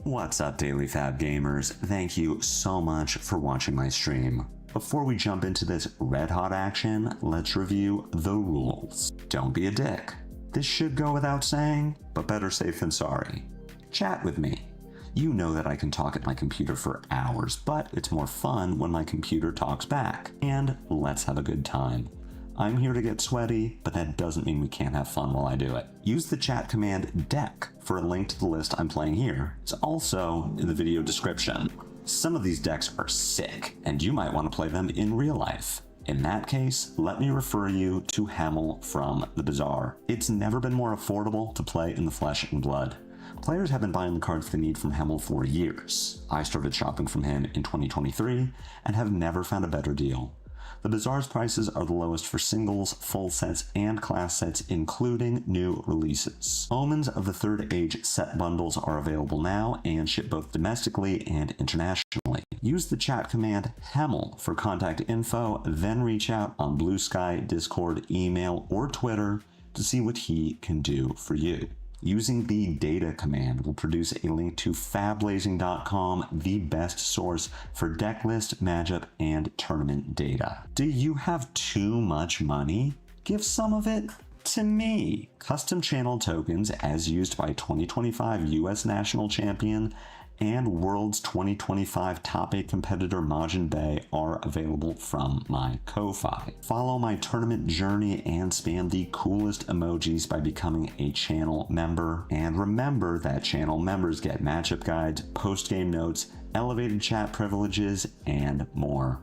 What's up, Daily Fab Gamers? Thank you so much for watching my stream. Before we jump into this red-hot action, let's review the rules. Don't be a dick. This should go without saying, but better safe than sorry. Chat with me. You know that I can talk at my computer for hours, but it's more fun when my computer talks back. And let's have a good time. I'm here to get sweaty, but that doesn't mean we can't have fun while I do it. Use the chat command DECK for a link to the list I'm playing here. It's also in the video description. Some of these decks are sick, and you might want to play them in real life. In that case, let me refer you to Hamel from the Bazaar. It's never been more affordable to play in the flesh and blood. Players have been buying the cards they need from Hamel for years. I started shopping from him in 2023 and have never found a better deal. The Bazaar's prices are the lowest for singles, full sets, and class sets, including new releases. Omens of the Third Age set bundles are available now and ship both domestically and internationally. Use the chat command HAMEL for contact info, then reach out on Blue Sky, Discord, email, or Twitter to see what he can do for you. Using the data command will produce a link to Fablazing.com, the best source for deck list, matchup, and tournament data. Do you have too much money? Give some of it to me. Custom channel tokens, as used by 2025 US National Champion and World's 2025 Top 8 competitor Majin Bey, are available from my Ko-Fi. Follow my tournament journey and spam the coolest emojis by becoming a channel member. And remember that channel members get matchup guides, post-game notes, elevated chat privileges, and more.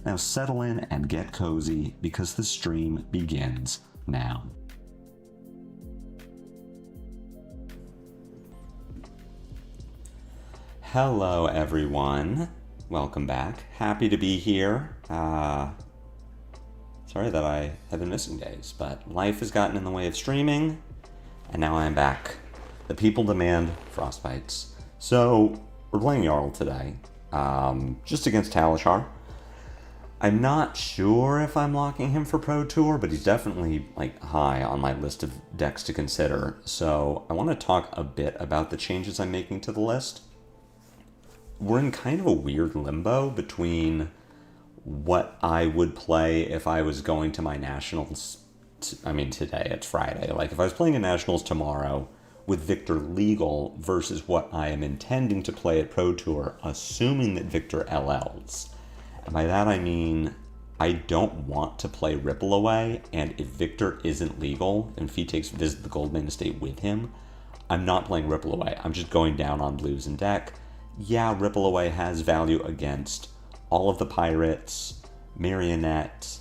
Now settle in and get cozy because the stream begins now. Hello everyone, welcome back. Happy to be here. Sorry that I have been missing days, but life has gotten in the way of streaming, and now I am back. The people demand frostbites. So, we're playing Jarl today, just against Talishar. I'm not sure if I'm locking him for Pro Tour, but he's definitely high on my list of decks to consider. So, I want to talk a bit about the changes I'm making to the list. We're in kind of a weird limbo between what I would play if I was going to my nationals. Today, it's Friday. If I was playing a nationals tomorrow with Victor legal versus what I am intending to play at Pro Tour, assuming that Victor LLs. And by that I mean, I don't want to play Ripple Away, and if Victor isn't legal, and if he takes Visit the Goldman Estate with him, I'm not playing Ripple Away. I'm just going down on blues and deck. Yeah, Ripple Away has value against all of the pirates, Marionette,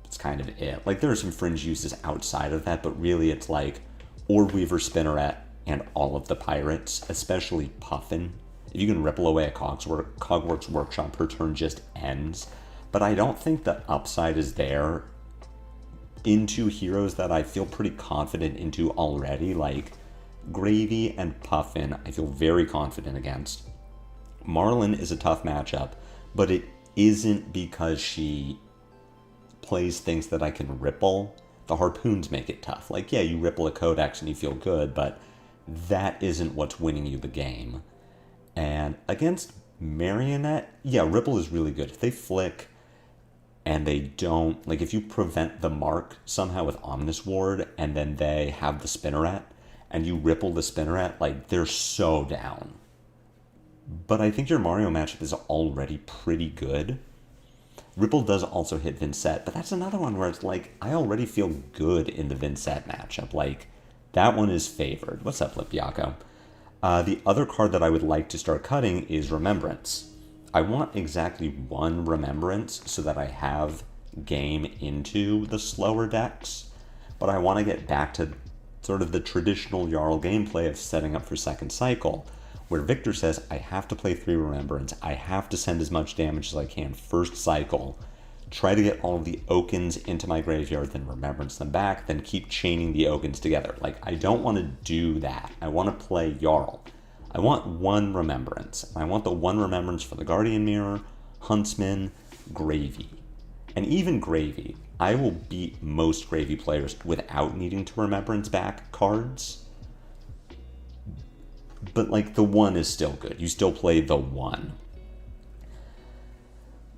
it's kind of it. There are some fringe uses outside of that, but really it's Orb Weaver, Spinneret, and all of the pirates, especially Puffin. If you can Ripple Away a Cogworks Workshop per turn just ends, but I don't think the upside is there into heroes that I feel pretty confident into already, Gravy and Puffin, I feel very confident against. Marlin is a tough matchup, but it isn't because she plays things that I can ripple. The harpoons make it tough. Yeah, you ripple a Codex and you feel good, but that isn't what's winning you the game. And against Marionette, yeah, Ripple is really good. If they flick and they don't, if you prevent the mark somehow with Omnis Ward and then they have the Spinneret, and you ripple the Spinneret, they're so down. But I think your Mario matchup is already pretty good. Ripple does also hit Vincent, but that's another one where it's I already feel good in the Vincent matchup. That one is favored. What's up, Lipiaco? The other card that I would like to start cutting is Remembrance. I want exactly one Remembrance so that I have game into the slower decks, but I want to get back to sort of the traditional Jarl gameplay of setting up for second cycle, where Victor says, I have to play 3 Remembrance, I have to send as much damage as I can first cycle, try to get all of the Okins into my graveyard, then Remembrance them back, then keep chaining the Okins together. I don't want to do that. I want to play Jarl. I want one Remembrance. I want the one Remembrance for the Guardian Mirror, Huntsman, Gravy. And even Gravy, I will beat most Gravy players without needing to Remembrance back cards. But, like, the 1 is still good. You still play the 1.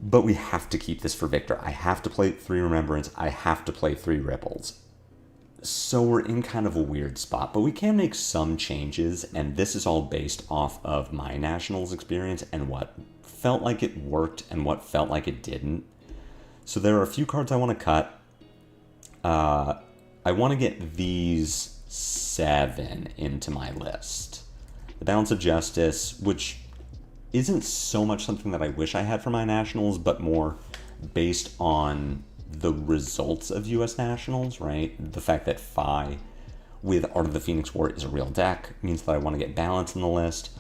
But we have to keep this for Victor. I have to play 3 Remembrance. I have to play 3 Ripples. So we're in kind of a weird spot. But we can make some changes, and this is all based off of my Nationals experience and what felt like it worked and what felt like it didn't. So there are a few cards I want to cut. I want to get these 7 into my list. The Balance of Justice, which isn't so much something that I wish I had for my Nationals, but more based on the results of US Nationals, right? The fact that Phi with Art of the Phoenix Ward is a real deck means that I want to get balance in the list.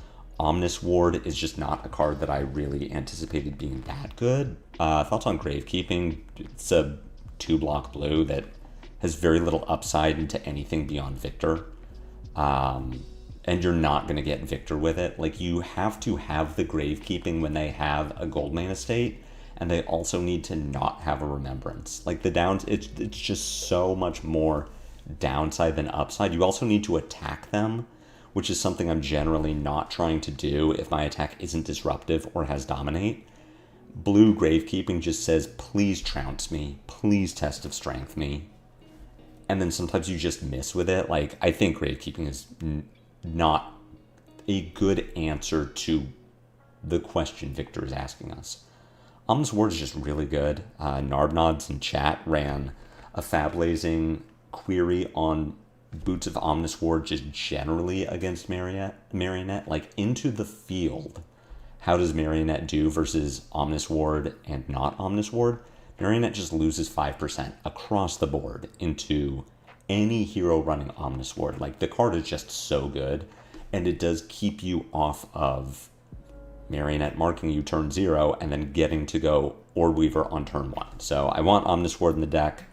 Omnis Ward is just not a card that I really anticipated being that good. Thoughts on Gravekeeping? It's a 2-block blue that has very little upside into anything beyond Victor. And you're not going to get Victor with it. Like, you have to have the Gravekeeping when they have a Goldmane estate, and they also need to not have a Remembrance. Like, the downs, it's just so much more downside than upside. You also need to attack them, which is something I'm generally not trying to do if my attack isn't disruptive or has Dominate. Blue Gravekeeping just says, please trounce me, please Test of Strength me. And then sometimes you just miss with it. Like, I think Gravekeeping is not a good answer to the question Victor is asking us. Omnis Ward is just really good. Narbnods in chat ran a Fablazing query on Boots of Omnis Ward just generally against Marionette. Like, into the field, how does Marionette do versus Omnis Ward and not Omnis Ward? Marionette just loses 5% across the board into any hero running Omnis Ward. Like, the card is just so good, and it does keep you off of Marionette marking you turn 0 and then getting to go Ord Weaver on turn 1. So I want Omnis Ward in the deck.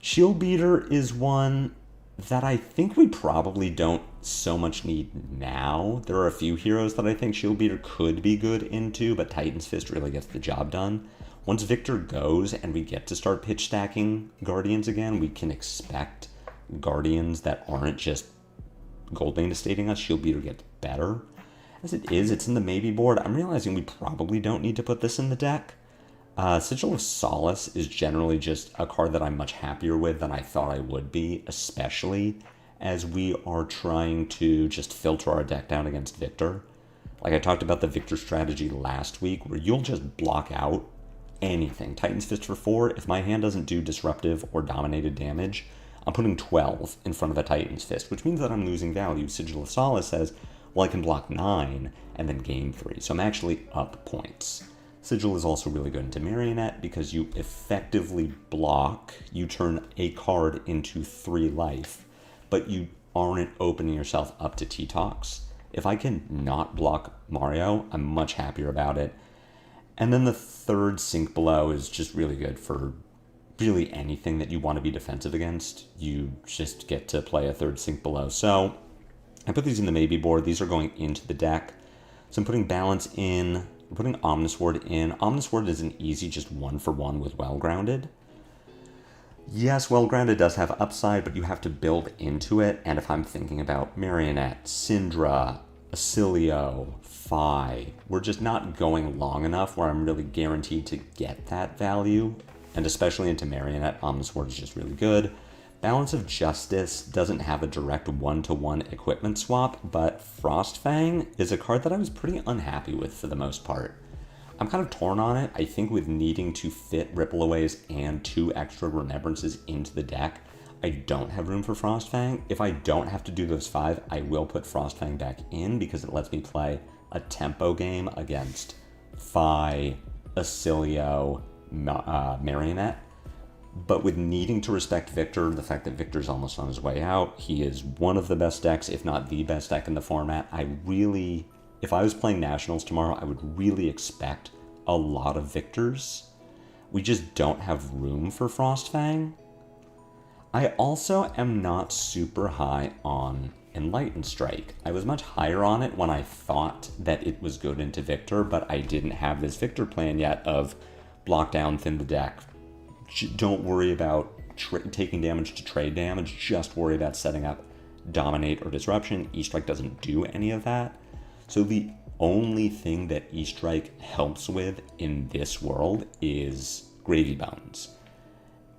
Shield Beater is one that I think we probably don't so much need now. There are a few heroes that I think Shield Beater could be good into, but Titan's Fist really gets the job done. Once Victor goes and we get to start pitch stacking Guardians again, we can expect Guardians that aren't just Goldmane estating us. Shield Beater gets better. As it is, it's in the maybe board. I'm realizing we probably don't need to put this in the deck. Sigil of Solace is generally just a card that I'm much happier with than I thought I would be, especially as we are trying to just filter our deck down against Victor. Like, I talked about the Victor strategy last week, where you'll just block out anything. Titan's Fist for 4, if my hand doesn't do disruptive or dominated damage, I'm putting 12 in front of a Titan's Fist, which means that I'm losing value. Sigil of Solace says, well, I can block 9 and then gain 3, so I'm actually up points. Sigil is also really good into Marionette because you effectively block, you turn a card into 3 life, but you aren't opening yourself up to T-Tox. If I can not block Mario, I'm much happier about it. And then the third Sink Below is just really good for really anything that you want to be defensive against. You just get to play a third Sink Below. So I put these in the maybe board. These are going into the deck. So I'm putting Balance in. I'm putting Omnis Ward in. Omnis Ward is an easy just 1-for-1 with Well Grounded. Yes, Well Grounded does have upside, but you have to build into it. And if I'm thinking about Marionette, Cindra, Acilio, Phi, we're just not going long enough where I'm really guaranteed to get that value. And especially into Marionette, Omnis Ward is just really good. Balance of Justice doesn't have a direct 1-to-1 equipment swap, but Frostfang is a card that I was pretty unhappy with for the most part. I'm kind of torn on it. I think with needing to fit Rippleaways and 2 extra Remembrances into the deck, I don't have room for Frostfang. If I don't have to do those 5, I will put Frostfang back in because it lets me play a tempo game against Phi, Acilio, Marionette. But with needing to respect Victor, the fact that Victor's almost on his way out, he is one of the best decks, if not the best deck in the format. If I was playing Nationals tomorrow, I would really expect a lot of Victors. We just don't have room for Frostfang. I also am not super high on Enlightened Strike. I was much higher on it when I thought that it was good into Victor, but I didn't have this Victor plan yet of block down, thin the deck. Don't worry about taking damage to trade damage, just worry about setting up dominate or disruption. E-Strike doesn't do any of that. So the only thing that E-Strike helps with in this world is Gravy Bones.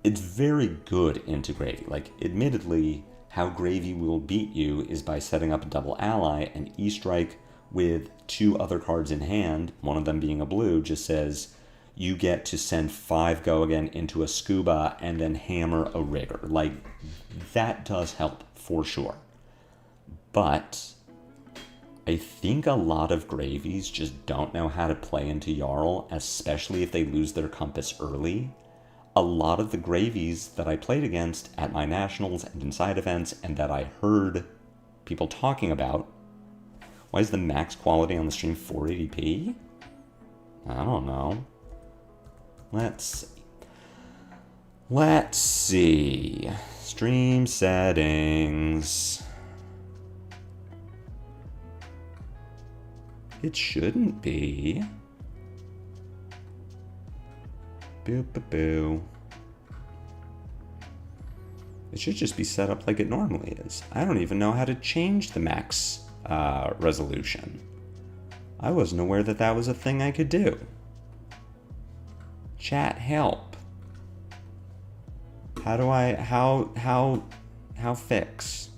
It's very good into Gravy. Like, admittedly, how Gravy will beat you is by setting up a double ally, and E-Strike with 2 other cards in hand, one of them being a blue, just says you get to send 5 go again into a scuba and then hammer a rigger. Like, that does help for sure. But I think a lot of Gravies just don't know how to play into Jarl, especially if they lose their compass early. A lot of the Gravies that I played against at my nationals and inside events and that I heard people talking about. Why is the max quality on the stream 480p? I don't know. Let's see. Stream settings. It shouldn't be. Boo, boo, boo. It should just be set up like it normally is. I don't even know how to change the max resolution. I wasn't aware that that was a thing I could do. Chat, help. How do I, how fix?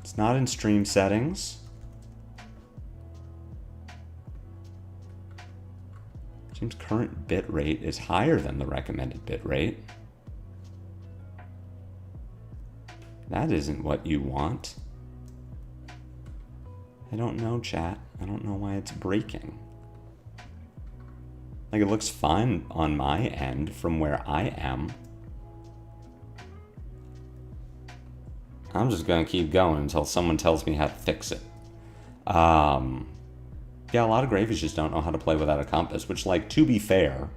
It's not in stream settings. Seems current bitrate is higher than the recommended bitrate. That isn't what you want. I don't know, chat. I don't know why it's breaking. Like, it looks fine on my end from where I am. I'm just gonna keep going until someone tells me how to fix it. Yeah, a lot of Gravies just don't know how to play without a compass, which, like, to be fair,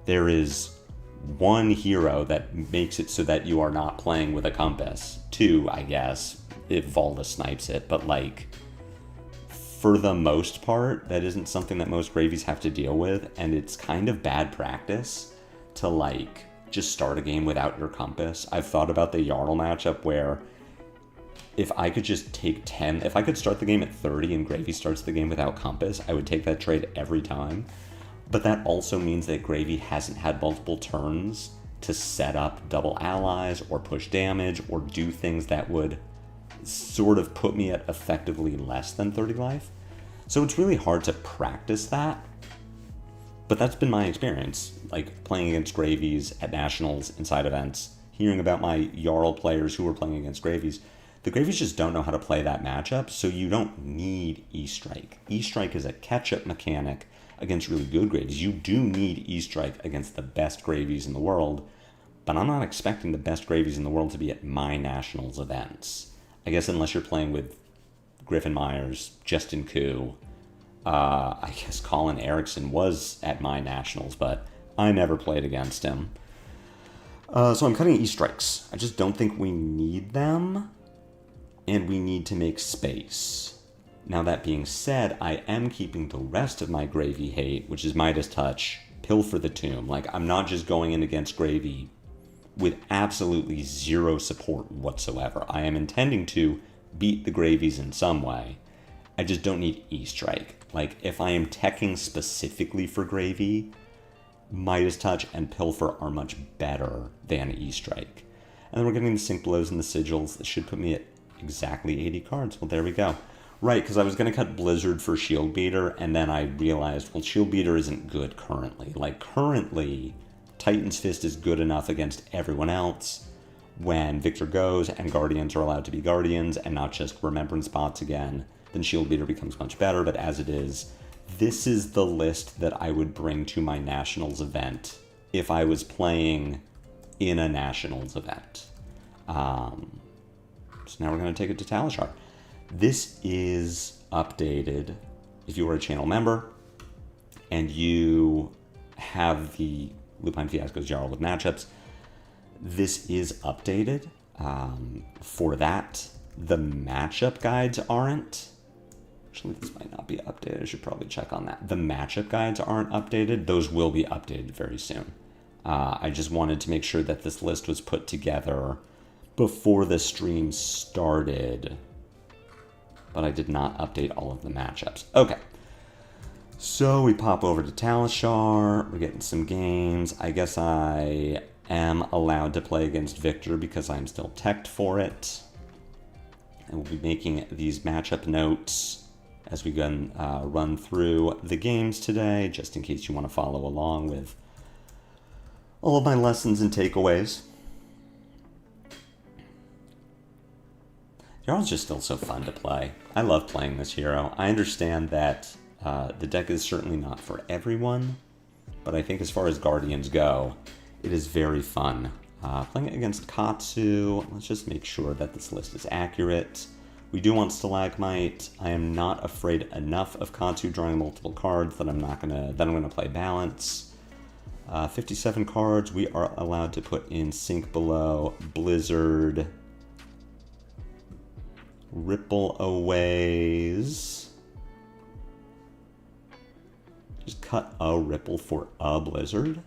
there is one hero that makes it so that you are not playing with a compass. 2, I guess, if Volda snipes it, but, like, for the most part, that isn't something that most Gravies have to deal with, and it's kind of bad practice to, like, just start a game without your compass. I've thought about the Jarl matchup where if I could just take 10, if I could start the game at 30 and Gravy starts the game without compass, I would take that trade every time. But that also means that Gravy hasn't had multiple turns to set up double allies or push damage or do things that would sort of put me at effectively less than 30 life. So it's really hard to practice that. But that's been my experience, like playing against Gravies at nationals, inside events, hearing about my Jarl players who were playing against Gravies. The Gravies just don't know how to play that matchup, so you don't need E-Strike. E-Strike is a catch-up mechanic against really good Gravies. You do need E-Strike against the best Gravies in the world, but I'm not expecting the best Gravies in the world to be at my nationals events. I guess unless you're playing with Griffin Myers, Justin Koo, I guess Colin Erickson was at my nationals, but I never played against him. So I'm cutting E-Strikes. I just don't think we need them. And we need to make space. Now, that being said, I am keeping the rest of my Gravy hate, which is Midas Touch, Pilfer the Tomb. Like, I'm not just going in against Gravy with absolutely zero support whatsoever. I am intending to beat the Gravies in some way. I just don't need E-Strike. Like, if I am teching specifically for Gravy, Midas Touch and Pilfer are much better than E-Strike. And then we're getting the Sync Blows and the Sigils. That should put me at exactly 80 cards. Well, there we go. Right, because I was going to cut Blizzard for Shield Beater, and then I realized, well, Shield Beater isn't good currently. Like, currently, Titan's Fist is good enough against everyone else. When Victor goes and Guardians are allowed to be Guardians and not just Remembrance bots again, then Shield Beater becomes much better, but as it is, this is the list that I would bring to my Nationals event if I was playing in a Nationals event. So now we're going to take it to Talishar. This is updated if you are a channel member and you have the Lupine Fiasco's Jarl with matchups. This is updated. For that, the matchup guides aren't. Actually, this might not be updated. I should probably check on that. The matchup guides aren't updated. Those will be updated very soon. I just wanted to make sure that this list was put together before the stream started, but I did not update all of the matchups. Okay. So we pop over to Talishar, we're getting some games. I guess I am allowed to play against Victor because I'm still teched for it. And we'll be making these matchup notes as we run through the games today, just in case you want to follow along with all of my lessons and takeaways. Jarl's just still so fun to play. I love playing this hero. I understand that the deck is certainly not for everyone, but I think as far as Guardians go, it is very fun. Playing it against Katsu, let's just make sure that this list is accurate. We do want Stalagmite. I am not afraid enough of Katsu drawing multiple cards that I'm gonna play balance. 57 cards. We are allowed to put in Sink Below, Blizzard, Ripple Aways. Just cut a Ripple for a Blizzard.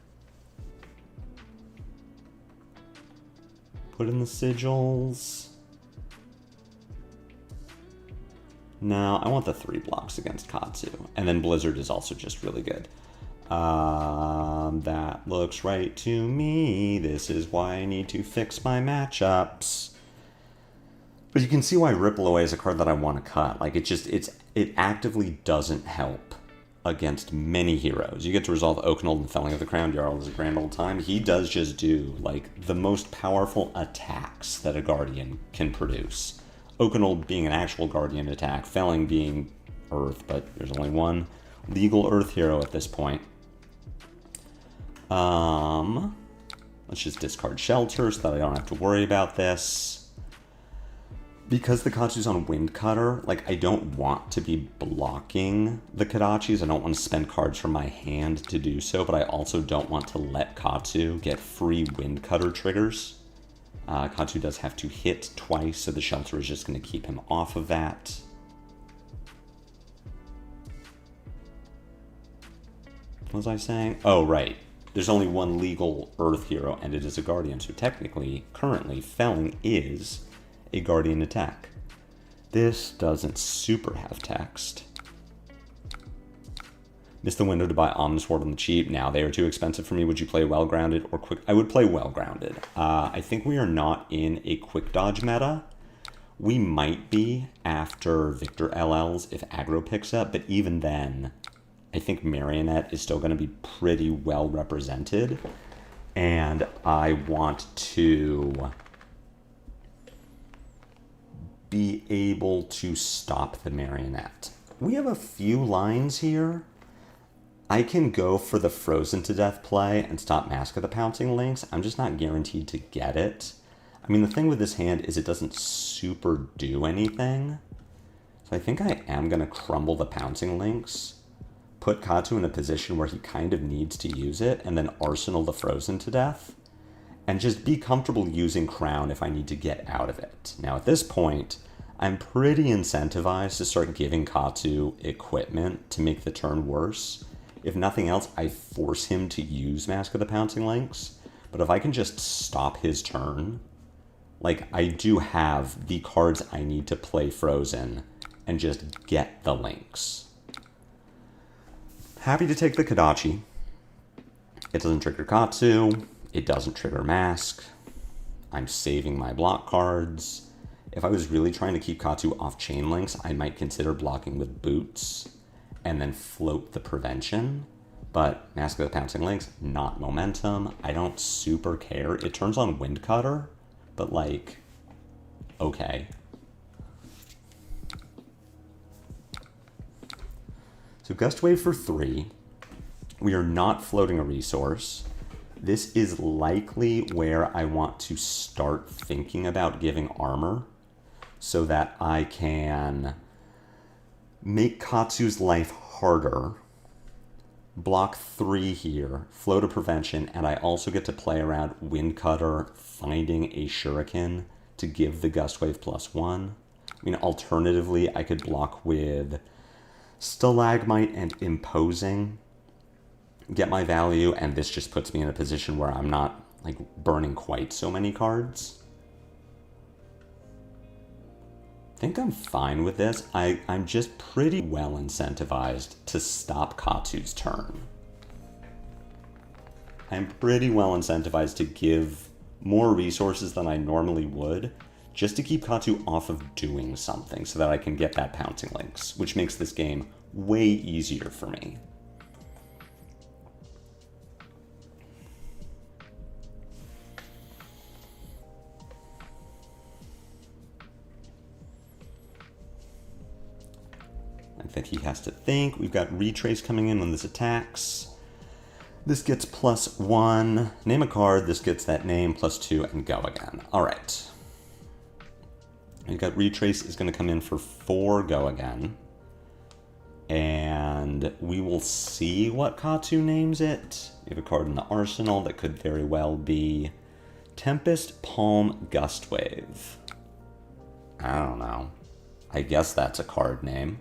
Put in the sigils. No, I want the 3 blocks against Katsu. And then Blizzard is also just really good. That looks right to me. This is why I need to fix my matchups. But you can see why Ripple Away is a card that I want to cut. Like, it actively doesn't help against many heroes. You get to resolve Oakenold and Felling of the Crown. Jarl is a grand old time. He does just do, like, the most powerful attacks that a Guardian can produce. Oakenold being an actual Guardian attack, Felling being Earth, but there's only one legal Earth hero at this point. Let's just discard Shelter so that I don't have to worry about this. Because the Katsu's on Wind Cutter, like, I don't want to be blocking the Kodachis. I don't want to spend cards from my hand to do so, but I also don't want to let Katsu get free Wind Cutter triggers. Katsu does have to hit twice, so the Shelter is just going to keep him off of that. What was I saying? Oh, right. There's only one legal Earth hero, and it is a Guardian, so technically, currently, Felling is a Guardian attack. This doesn't super have text. Missed the window to buy Omnisword on the cheap. Now they are too expensive for me. Would you play Well-Grounded or Quick? I would play Well-Grounded. I think we are not in a Quick Dodge meta. We might be after Victor LLs if aggro picks up, but even then, I think Marionette is still going to be pretty well represented. And I want to be able to stop the Marionette. We have a few lines here. I can go for the Frozen to Death play and stop Mask of the Pouncing Lynx. I'm just not guaranteed to get it. I mean, the thing with this hand is it doesn't super do anything. So I think I am going to crumble the Pouncing Lynx, put Katsu in a position where he kind of needs to use it, and then Arsenal the Frozen to Death, and just be comfortable using Crown if I need to get out of it. Now, at this point, I'm pretty incentivized to start giving Katsu equipment to make the turn worse. If nothing else, I force him to use Mask of the Pouncing Lynx. But if I can just stop his turn, like, I do have the cards I need to play Frozen and just get the Lynx. Happy to take the Kodachi. It doesn't trigger Katsu. It doesn't trigger Mask. I'm saving my block cards. If I was really trying to keep Katsu off Chain Links, I might consider blocking with Boots and then float the Prevention. But Mask of the Pouncing Lynx, not momentum. I don't super care. It turns on Wind Cutter, but like, okay. So Gust Wave for 3. We are not floating a resource. This is likely where I want to start thinking about giving armor so that I can make Katsu's life harder, block 3 here, float a Prevention, and I also get to play around Wind Cutter, finding a Shuriken to give the Gust Wave +1. I mean, alternatively, I could block with Stalagmite and Imposing, get my value, and this just puts me in a position where I'm not like burning quite so many cards. think I'm fine with this. I'm just pretty well incentivized to stop Katsu's turn. I'm pretty well incentivized to give more resources than I normally would, just to keep Katsu off of doing something so that I can get that pouncing links, which makes this game way easier for me. I think he has to think. We've got Retrace coming in when this attacks. This gets +1. Name a card. This gets that name, +2, and go again. All right. We've got Retrace is going to come in for 4 go again. And we will see what Katsu names it. We have a card in the arsenal that could very well be Tempest, Palm, Gustwave. I don't know. I guess that's a card name.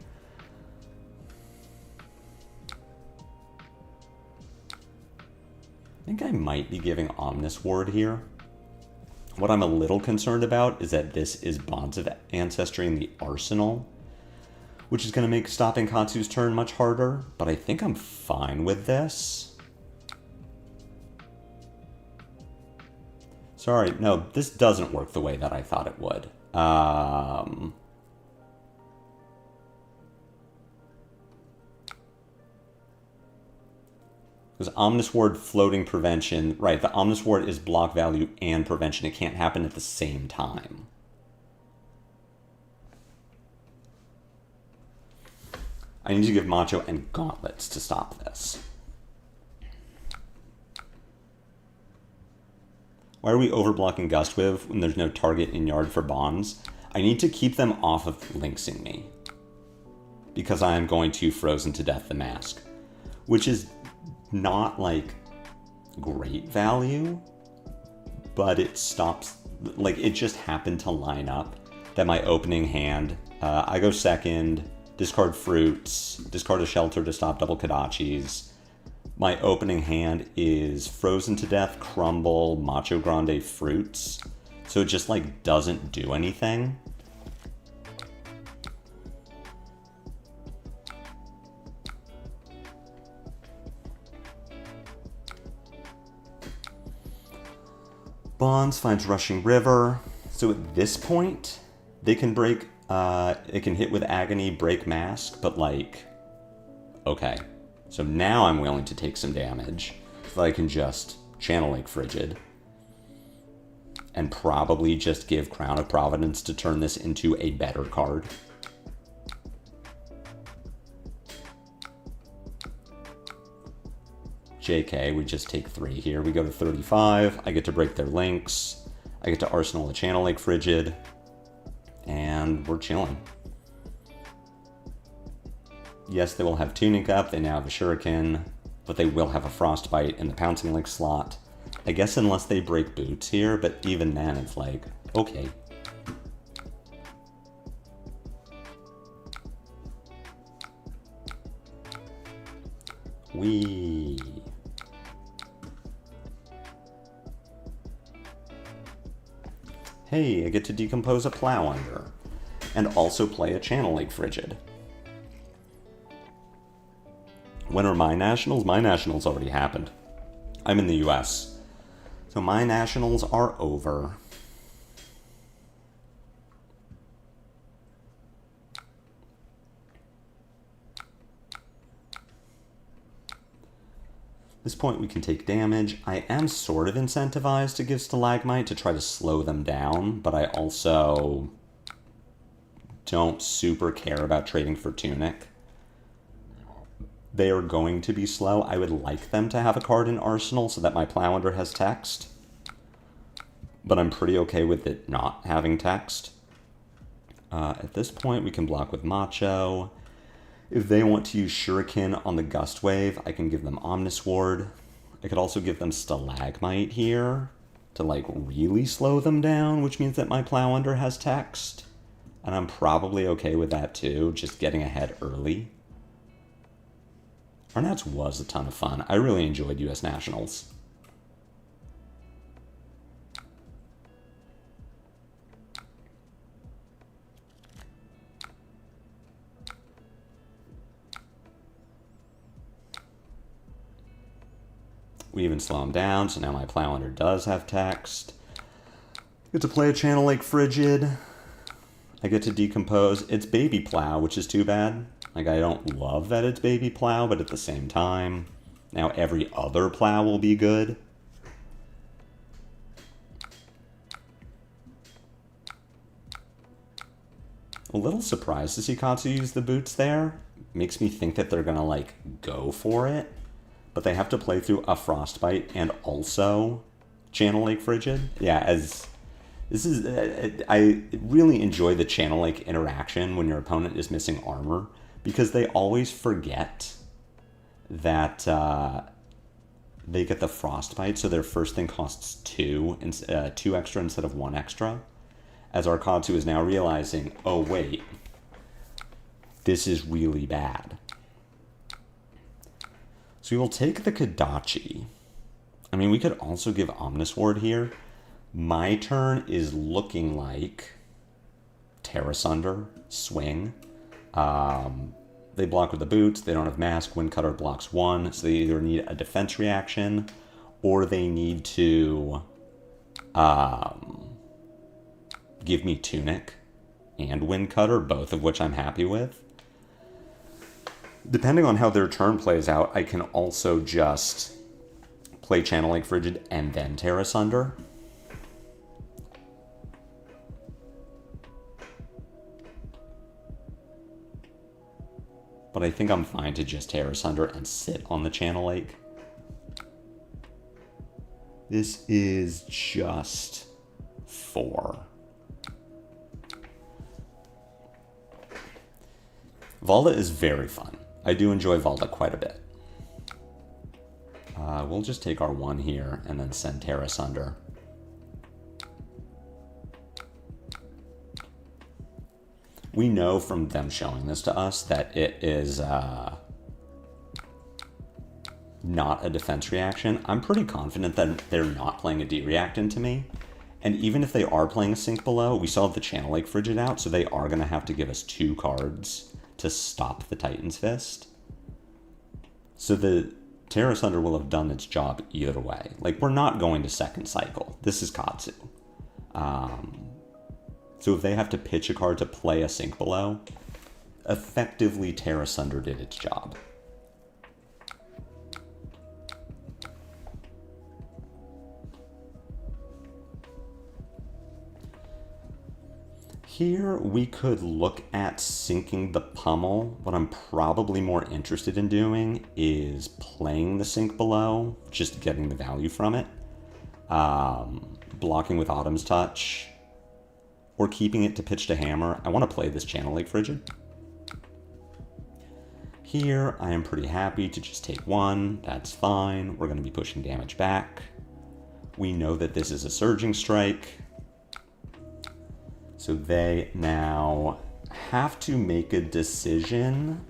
I think I might be giving Omnis Ward here. What I'm a little concerned about is that this is Bonds of Ancestry in the arsenal, which is going to make stopping Katsu's turn much harder, but I think I'm fine with this. Sorry, no, this doesn't work the way that I thought it would. Because Omnis Ward floating prevention, right, the Omnis Ward is block value and prevention. It can't happen at the same time. I need to give Macho and Gauntlets to stop this. Why are we overblocking Gustwave when there's no target in yard for bonds? I need to keep them off of linksing me, because I am going to Frozen to Death the Mask, which is not like great value, but it stops, like it just happened to line up that my opening hand, I go second, discard fruits, discard a shelter to stop double Kodachis. My opening hand is Frozen to Death, Crumble, Macho Grande, fruits. So it just like doesn't do anything. Bonds finds Rushing River. So at this point, they can break, it can hit with Agony, break Mask, but like, okay. So now I'm willing to take some damage, so I can just Channel Lake Frigid. And probably just give Crown of Providence to turn this into a better card. JK, we just take 3 here. We go to 35. I get to break their links. I get to Arsenal the Channel Lake Frigid. And we're chilling. Yes, they will have Tunic up. They now have a Shuriken. But they will have a Frostbite in the Pouncing Link slot. I guess unless they break Boots here. But even then, it's like, okay. Wee. Hey, I get to decompose a Plow Under, and also play a Channel Lake Frigid. When are my nationals? My nationals already happened. I'm in the US, so my nationals are over. At this point we can take damage. I am sort of incentivized to give Stalagmite to try to slow them down, but I also don't super care about trading for Tunic. They are going to be slow. I would like them to have a card in Arsenal so that my Plowlander has text, but I'm pretty okay with it not having text. At this point we can block with Macho. If they want to use Shuriken on the Gust Wave, I can give them Omnis Ward. I could also give them Stalagmite here to like really slow them down, which means that my Plow Under has text. And I'm probably okay with that too, just getting ahead early. Arnauts was a ton of fun. I really enjoyed US Nationals. We even slow him down, so now my Plow Hunter does have text. I get to play a Channel Lake Frigid. I get to decompose. It's Baby Plow, which is too bad. Like, I don't love that it's Baby Plow, but at the same time, now every other Plow will be good. A little surprised to see Katsu use the boots there. Makes me think that they're gonna, like, go for it. But they have to play through a Frostbite and also Channel Lake Frigid. Yeah, as... This is... I really enjoy the Channel Lake interaction when your opponent is missing armor, because they always forget that they get the Frostbite, so their first thing costs 2 extra instead of 1 extra. As our Katsu is now realizing, oh wait, this is really bad. So we will take the Kodachi. I mean, we could also give Omnis Ward here. My turn is looking like Terra Sunder, Swing. They block with the boots, they don't have Mask, Wind Cutter blocks 1, so they either need a defense reaction, or they need to give me Tunic and Wind Cutter, both of which I'm happy with. Depending on how their turn plays out, I can also just play Channel Lake Frigid and then Terra Sunder. But I think I'm fine to just Terra Sunder and sit on the Channel Lake. This is just 4. Valda is very fun. I do enjoy Valda quite a bit. We'll just take our 1 here and then send Terra Sunder. We know from them showing this to us that it is not a defense reaction. I'm pretty confident that they're not playing a D-react into me. And even if they are playing a Sink Below, we still have the Channel Lake Frigid out, so they are going to have to give us 2 cards to stop the Titan's Fist. So the Terra Sunder will have done its job either way. Like, we're not going to second cycle. This is Katsu. So if they have to pitch a card to play a Sink Below, effectively Terra Sunder did its job. Here we could look at sinking the Pummel. What I'm probably more interested in doing is playing the Sink Below, just getting the value from it. Blocking with Autumn's Touch, or keeping it to pitch to hammer. I want to play this Channel Lake Frigid. Here, I am pretty happy to just take 1. That's fine. We're going to be pushing damage back. We know that this is a Surging Strike. So they now have to make a decision.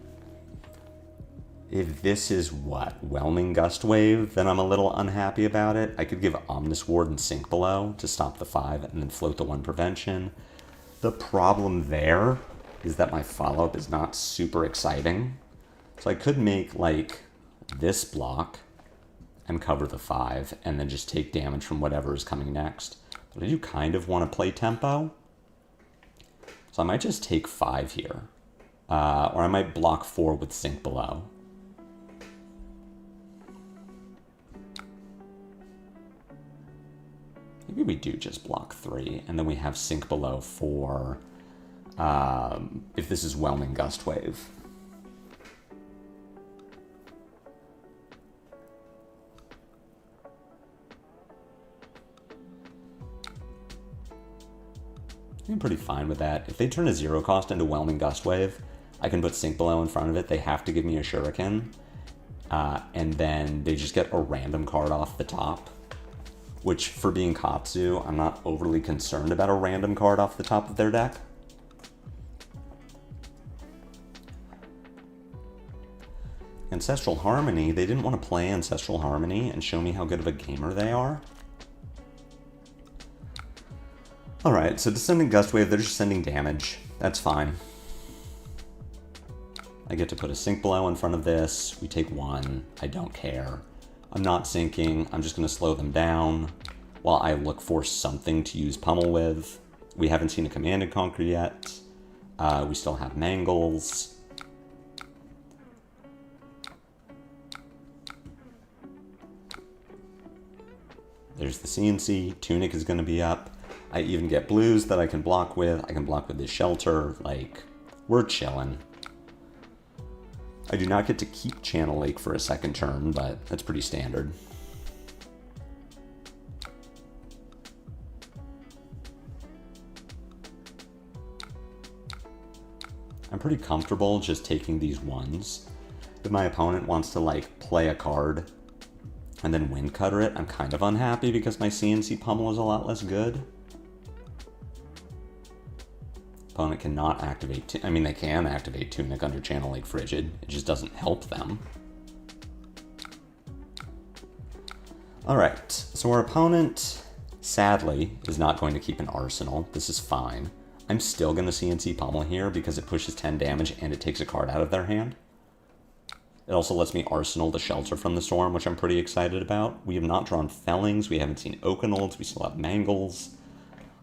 If this is what? Whelming Gust Wave, then I'm a little unhappy about it. I could give Omnis Ward and Sink Below to stop the 5 and then float the 1 prevention. The problem there is that my follow-up is not super exciting. So I could make, like, this block and cover the 5 and then just take damage from whatever is coming next. But I do kind of want to play tempo. So I might just take 5 here. Or I might block 4 with Sink Below. Maybe we do just block 3, and then we have Sink Below for if this is Whelming Gust Wave. I'm pretty fine with that. If they turn a 0 cost into Whelming Gust Wave, I can put Sink Below in front of it. They have to give me a Shuriken. And then they just get a random card off the top. Which, for being Katsu, I'm not overly concerned about a random card off the top of their deck. Ancestral Harmony, they didn't want to play Ancestral Harmony and show me how good of a gamer they are. Alright, so Descending Gust Wave, they're just sending damage. That's fine. I get to put a Sink Below in front of this. We take 1. I don't care. I'm not sinking. I'm just going to slow them down while I look for something to use pummel with. We haven't seen a Command and Conquer yet. We still have Mangles. There's the CNC. Tunic is going to be up. I even get blues that I can block with. I can block with this shelter. Like, we're chilling. I do not get to keep Channel Lake for a second turn, but that's pretty standard. I'm pretty comfortable just taking these ones. If my opponent wants to, like, play a card and then wind cutter it, I'm kind of unhappy because my CNC pummel is a lot less good. Opponent cannot activate, I mean, they can activate Tunic under Channel Lake Frigid. It just doesn't help them. Alright, so our opponent, sadly, is not going to keep an Arsenal. This is fine. I'm still going to CNC pummel here because it pushes 10 damage and it takes a card out of their hand. It also lets me Arsenal the Shelter from the Storm, which I'm pretty excited about. We have not drawn Fellings, we haven't seen Oakenolds, we still have Mangles.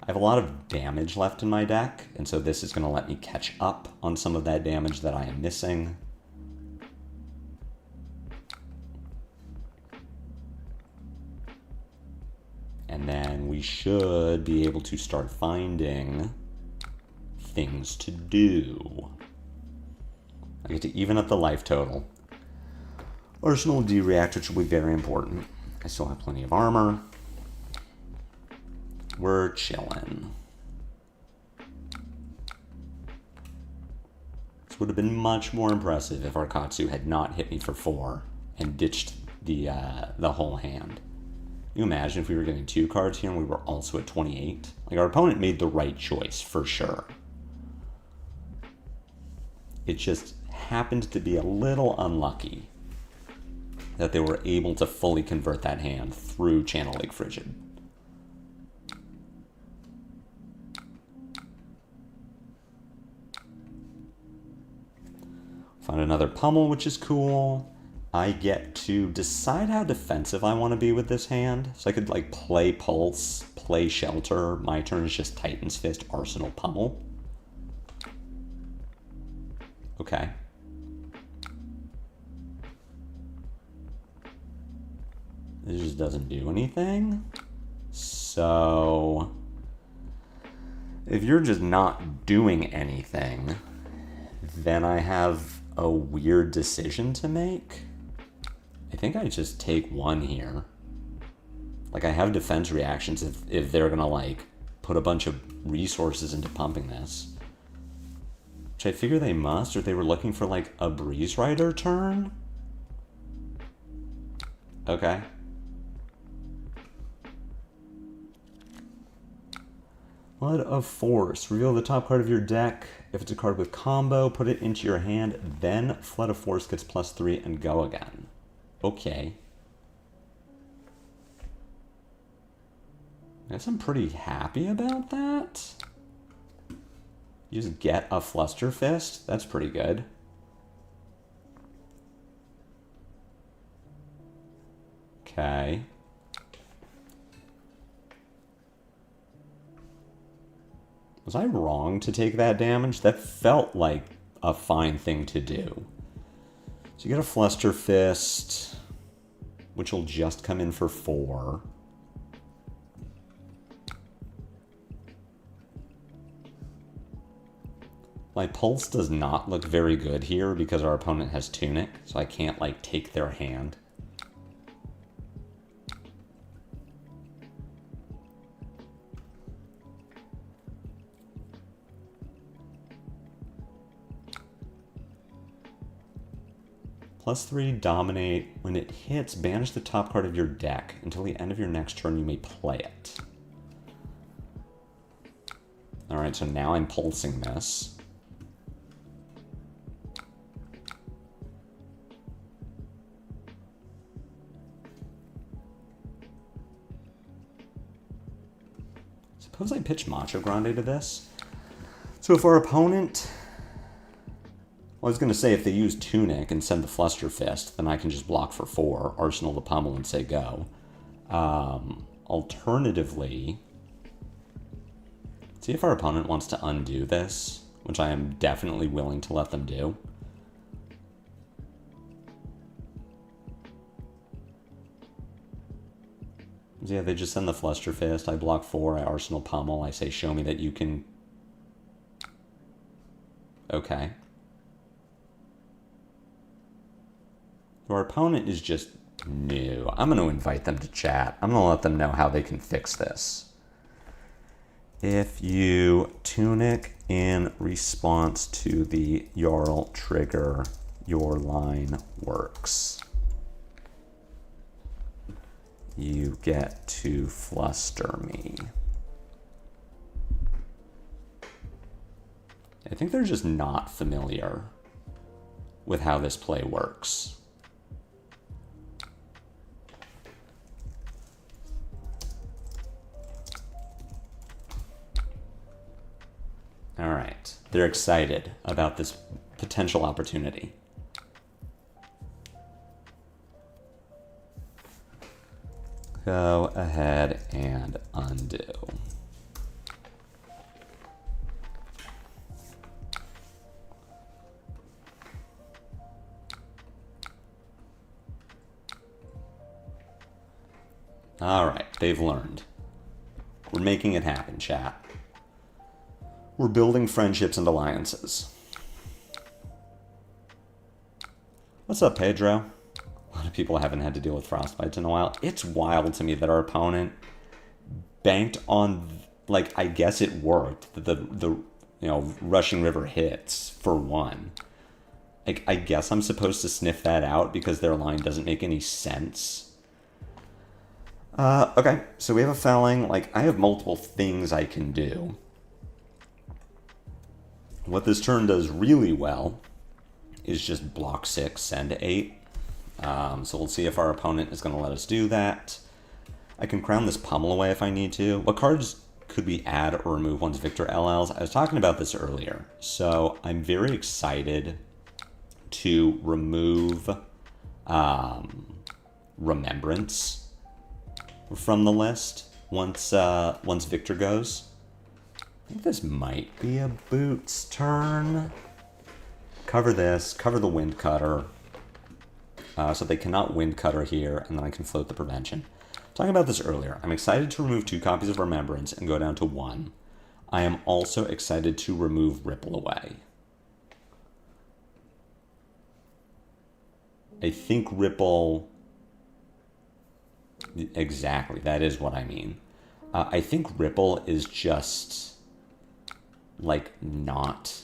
I have a lot of damage left in my deck, and so this is going to let me catch up on some of that damage that I am missing. And then we should be able to start finding things to do. I get to even up the life total. Arsenal D-React, which will be very important. I still have plenty of armor. We're chillin'. This would have been much more impressive if our Katsu had not hit me for 4 and ditched the whole hand. Can you imagine if we were getting 2 cards here and we were also at 28? Like, our opponent made the right choice, for sure. It just happened to be a little unlucky that they were able to fully convert that hand through Channel Lake Frigid. Find another pummel, which is cool. I get to decide how defensive I want to be with this hand. So I could, like, play Pulse, play Shelter. My turn is just Titan's Fist, Arsenal, Pummel. Okay. This just doesn't do anything. So if you're just not doing anything, then I have a weird decision to make. I think I just take 1 here. Like, I have defense reactions if they're gonna, like, put a bunch of resources into pumping this. Which I figure they must, or they were looking for, like, a Breeze Rider turn? Okay. Flood of Force. Reveal the top card of your deck. If it's a card with combo, put it into your hand, then Flood of Force gets +3 and go again. Okay. I guess I'm pretty happy about that. You just get a Fluster Fist? That's pretty good. Okay. Was I wrong to take that damage? That felt like a fine thing to do. So you get a Fluster Fist, which will just come in for 4. My Pulse does not look very good here because our opponent has Tunic, so I can't, like, take their hand. +3, Dominate. When it hits, banish the top card of your deck. Until the end of your next turn, you may play it. Alright, so now I'm pulsing this. Suppose I pitch Macho Grande to this. So if our opponent... Well, I was going to say, if they use Tunic and send the Fluster Fist, then I can just block for 4, Arsenal the Pummel, and say go. Alternatively, see if our opponent wants to undo this, which I am definitely willing to let them do. Yeah, they just send the Fluster Fist, I block 4, I Arsenal Pummel, I say show me that you can... Okay. Our opponent is just new. I'm going to invite them to chat. I'm going to let them know how they can fix this. If you Tunic in response to the Jarl trigger, your line works. You get to fluster me. I think they're just not familiar with how this play works. All right, they're excited about this potential opportunity. Go ahead and undo. All right, they've learned. We're making it happen, chat. We're building friendships and alliances. What's up, Pedro? A lot of people haven't had to deal with frostbites in a while. It's wild to me that our opponent banked on, like, I guess it worked. The Rushing River hits for 1. Like, I guess I'm supposed to sniff that out because their line doesn't make any sense. Okay, so we have a felling. Like, I have multiple things I can do. What this turn does really well is just block 6, send 8. So we'll see if our opponent is going to let us do that. I can crown this Pummel away if I need to. What cards could we add or remove once Victor LLs? I was talking about this earlier. So I'm very excited to remove Remembrance from the list once Victor goes. I think this might be a Boots turn. Cover this, cover the Wind Cutter. So they cannot Wind Cutter here, and then I can float the Prevention. Talking about this earlier, I'm excited to remove 2 copies of Remembrance and go down to 1. I am also excited to remove Ripple Away. I think Ripple... Exactly, that is what I mean. I think Ripple is just... like, not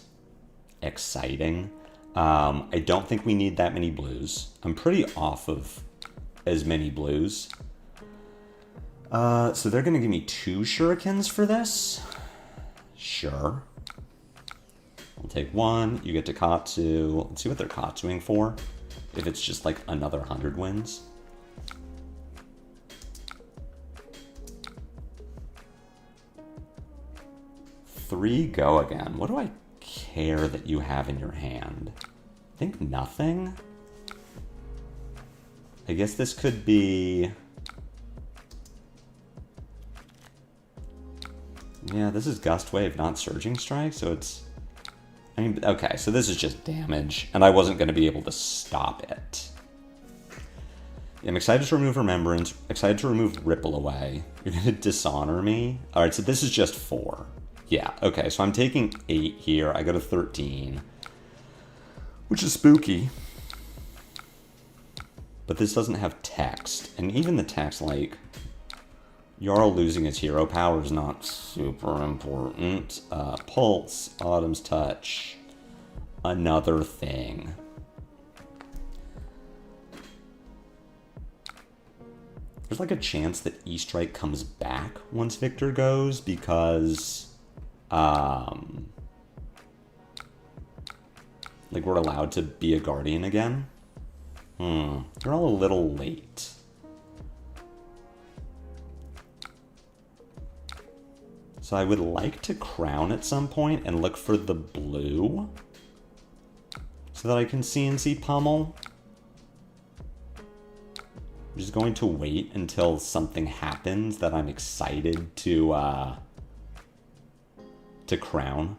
exciting. I don't think we need that many blues. I'm pretty off of as many blues. So they're going to give me 2 shurikens for this? Sure. I'll take 1. You get to Katsu. Let's see what they're Katsuing for. If it's just like another 100 wins. Three, go again. What do I care that you have in your hand? I think nothing. I guess this could be... Yeah, this is Gust Wave, not Surging Strike, so it's... I mean, okay, so this is just damage, and I wasn't going to be able to stop it. I'm excited to remove Remembrance, excited to remove Ripple Away. You're going to dishonor me? Alright, so this is just 4. Yeah, okay, so I'm taking 8 here. I go to 13, which is spooky. But this doesn't have text, and even the text, like, Jarl losing his hero power is not super important. Pulse, Autumn's Touch, another thing. There's like a chance that E-Strike comes back once Victor goes because... like we're allowed to be a guardian again? You're all a little late. So I would like to crown at some point and look for the blue. so that I can CNC pummel. I'm just going to wait until something happens that I'm excited to crown.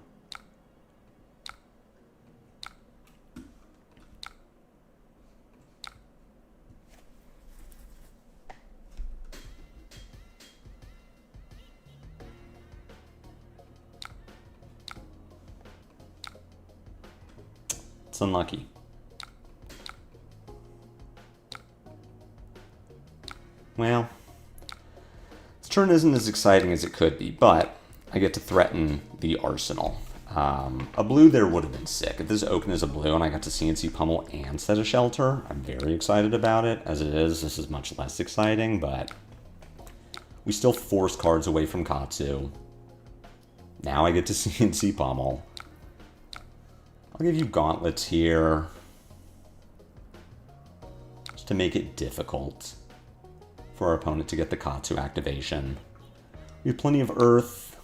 It's unlucky. Well, this turn isn't as exciting as it could be, but I get to threaten the arsenal. A blue there would have been sick. If this Oaken is a blue and I got to CNC pummel and set a shelter, I'm very excited about it. As it is, this is much less exciting, but we still force cards away from Katsu. Now I get to CNC pummel. I'll give you gauntlets here, just to make it difficult for our opponent to get the Katsu activation. We have plenty of earth.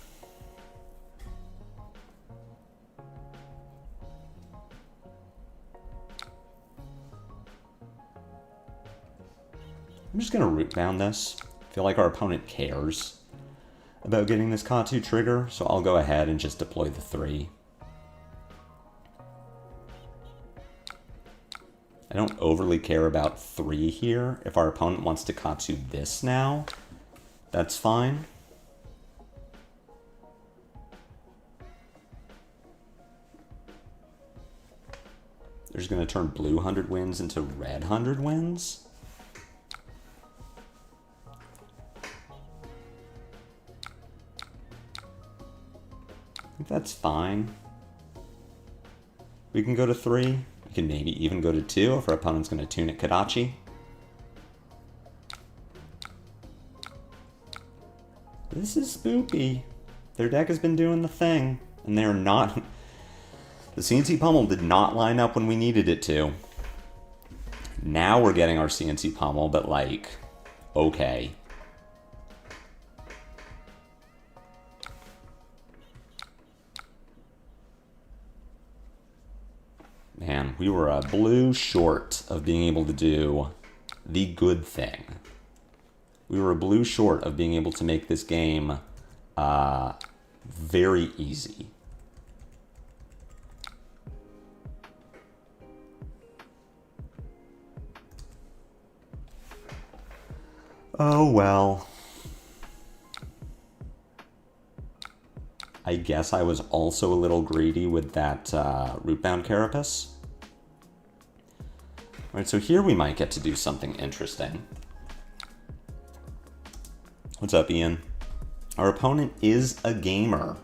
I'm just going to root bound this. I feel like our opponent cares about getting this Katsu trigger, so I'll go ahead and just deploy the 3. I don't overly care about 3 here. If our opponent wants to Katsu this now, that's fine. They're just going to turn blue 100 wins into red 100 wins. I think that's fine. We can go to 3. We can maybe even go to 2 if our opponent's going to tune at Kadachi. This is spoopy. Their deck has been doing the thing, and they're not... The CNC pummel did not line up when we needed it to. Now we're getting our CNC pummel, but like, okay. Man, we were a blue short of being able to do the good thing. We were a blue short of being able to make this game very easy. Oh well. I guess I was also a little greedy with that Rootbound Carapace. Alright, so here we might get to do something interesting. What's up, Ian? Our opponent is a gamer.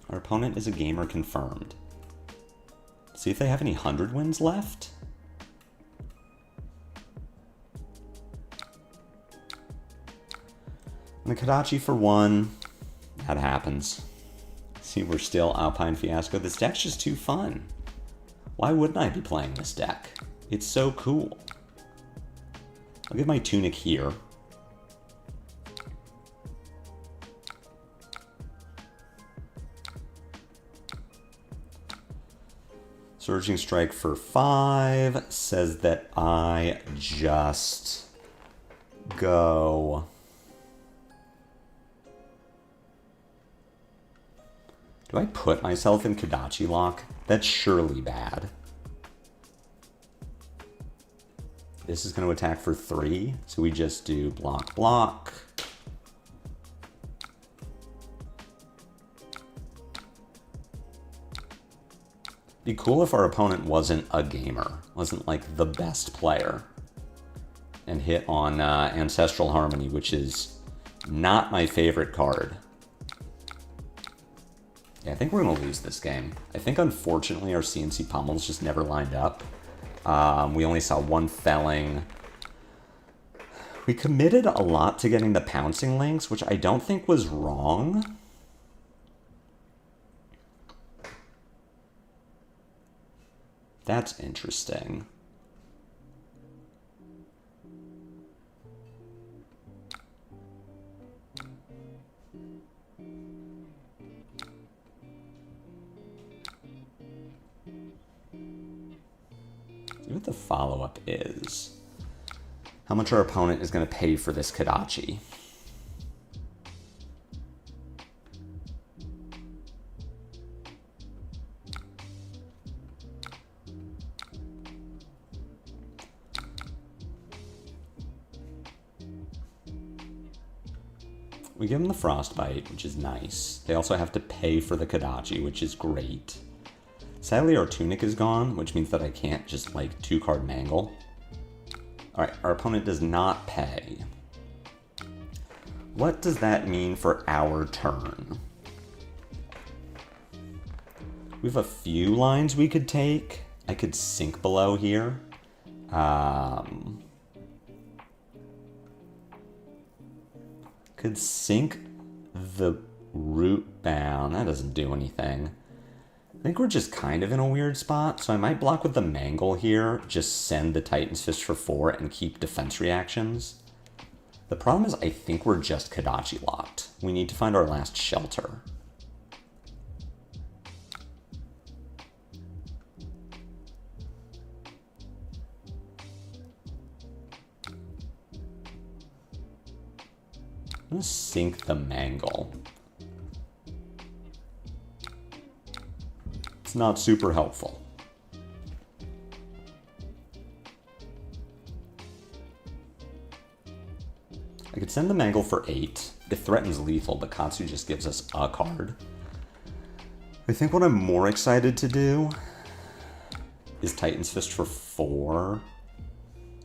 Our opponent is a gamer confirmed. See if they have any 100 wins left. And the Kadachi for 1. That happens. See, we're still Alpine Fiasco. This deck's just too fun. Why wouldn't I be playing this deck? It's so cool. I'll give my Tunic here. Surging Strike for 5 says that I just go... Do I put myself in Kadachi lock? That's surely bad. This is going to attack for 3, so we just do block, block. Be cool if our opponent wasn't a gamer, wasn't like the best player, and hit on Ancestral Harmony, which is not my favorite card. Yeah, I think we're going to lose this game. I think, unfortunately, our CNC pummels just never lined up. We only saw 1 felling. We committed a lot to getting the pouncing links, which I don't think was wrong. That's interesting. the follow-up is. How much our opponent is going to pay for this Kodachi. We give them the Frostbite, which is nice. They also have to pay for the Kodachi, which is great. Sadly, our Tunic is gone, which means that I can't just, like, 2-card Mangle. Alright, our opponent does not pay. What does that mean for our turn? We have a few lines we could take. I could sink below here. Could sink the root bound. That doesn't do anything. I think we're just kind of in a weird spot, so I might block with the Mangle here, just send the Titan's Fist for 4 and keep defense reactions. The problem is I think we're just Kodachi locked. We need to find our last shelter. I'm gonna sink the Mangle. It's not super helpful. I could send the Mangle for 8. It threatens lethal, but Katsu just gives us a card. I think what I'm more excited to do is Titan's Fist for 4.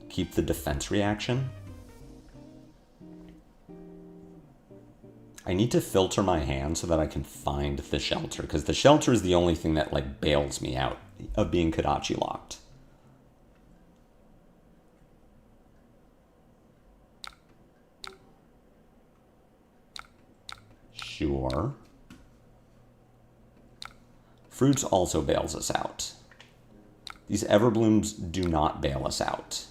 Keep the defense reaction. I need to filter my hand so that I can find the shelter, because the shelter is the only thing that, like, bails me out of being Kodachi locked. Sure. Fruits also bails us out. These Everblooms do not bail us out.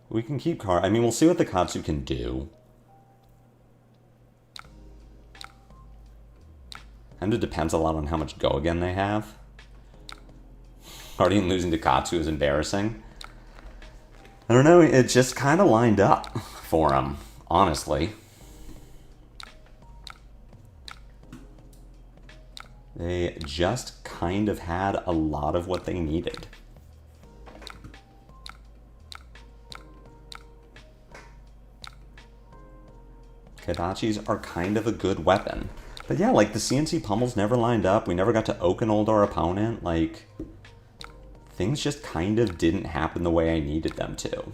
We can keep card. I mean, we'll see what the Katsu can do. And it depends a lot on how much go again they have. Guardian losing to Katsu is embarrassing. I don't know, it just kind of lined up for him, honestly. They just kind of had a lot of what they needed. Kodachis are kind of a good weapon. But yeah, like, the CNC pummels never lined up. We never got to Oakenold our opponent. Like, things just kind of didn't happen the way I needed them to.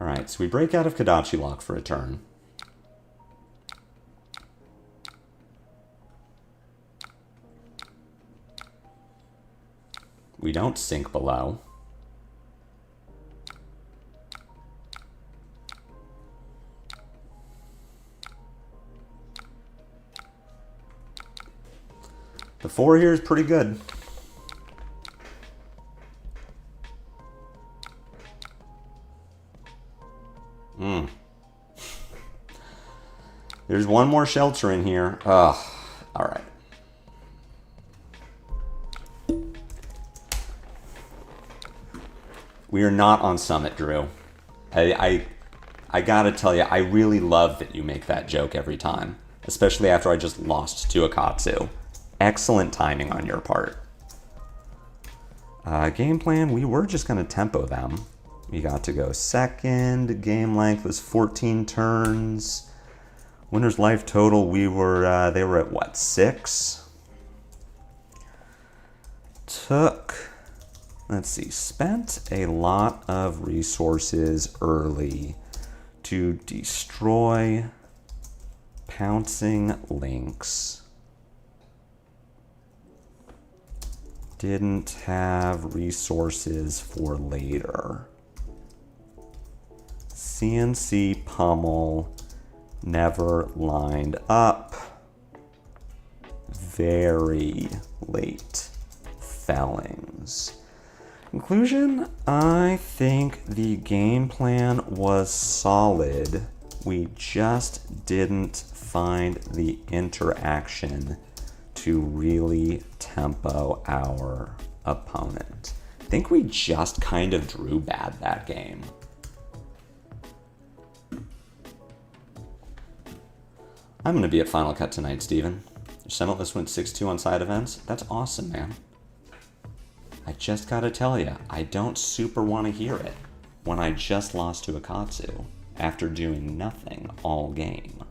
Alright, so we break out of Kodachi lock for a turn. We don't sink below. The 4 here is pretty good. There's one more shelter in here. Ugh. Alright. We are not on Summit, Drew. I gotta tell you, I really love that you make that joke every time. Especially after I just lost to a Katsu. Excellent timing on your part. Game plan, we were just going to tempo them. We got to go second. Game length was 14 turns. Winner's life total, they were at what, 6? Let's see, spent a lot of resources early to destroy pouncing links. Didn't have resources for later. CNC pummel never lined up. very late fellings. Conclusion, I think the game plan was solid. We just didn't find the interaction to really tempo our opponent. I think we just kind of drew bad that game. I'm going to be at Final Cut tonight, Steven. Your Semitless went 6-2 on side events. That's awesome, man. I just gotta tell you, I don't super want to hear it when I just lost to a Katsu after doing nothing all game.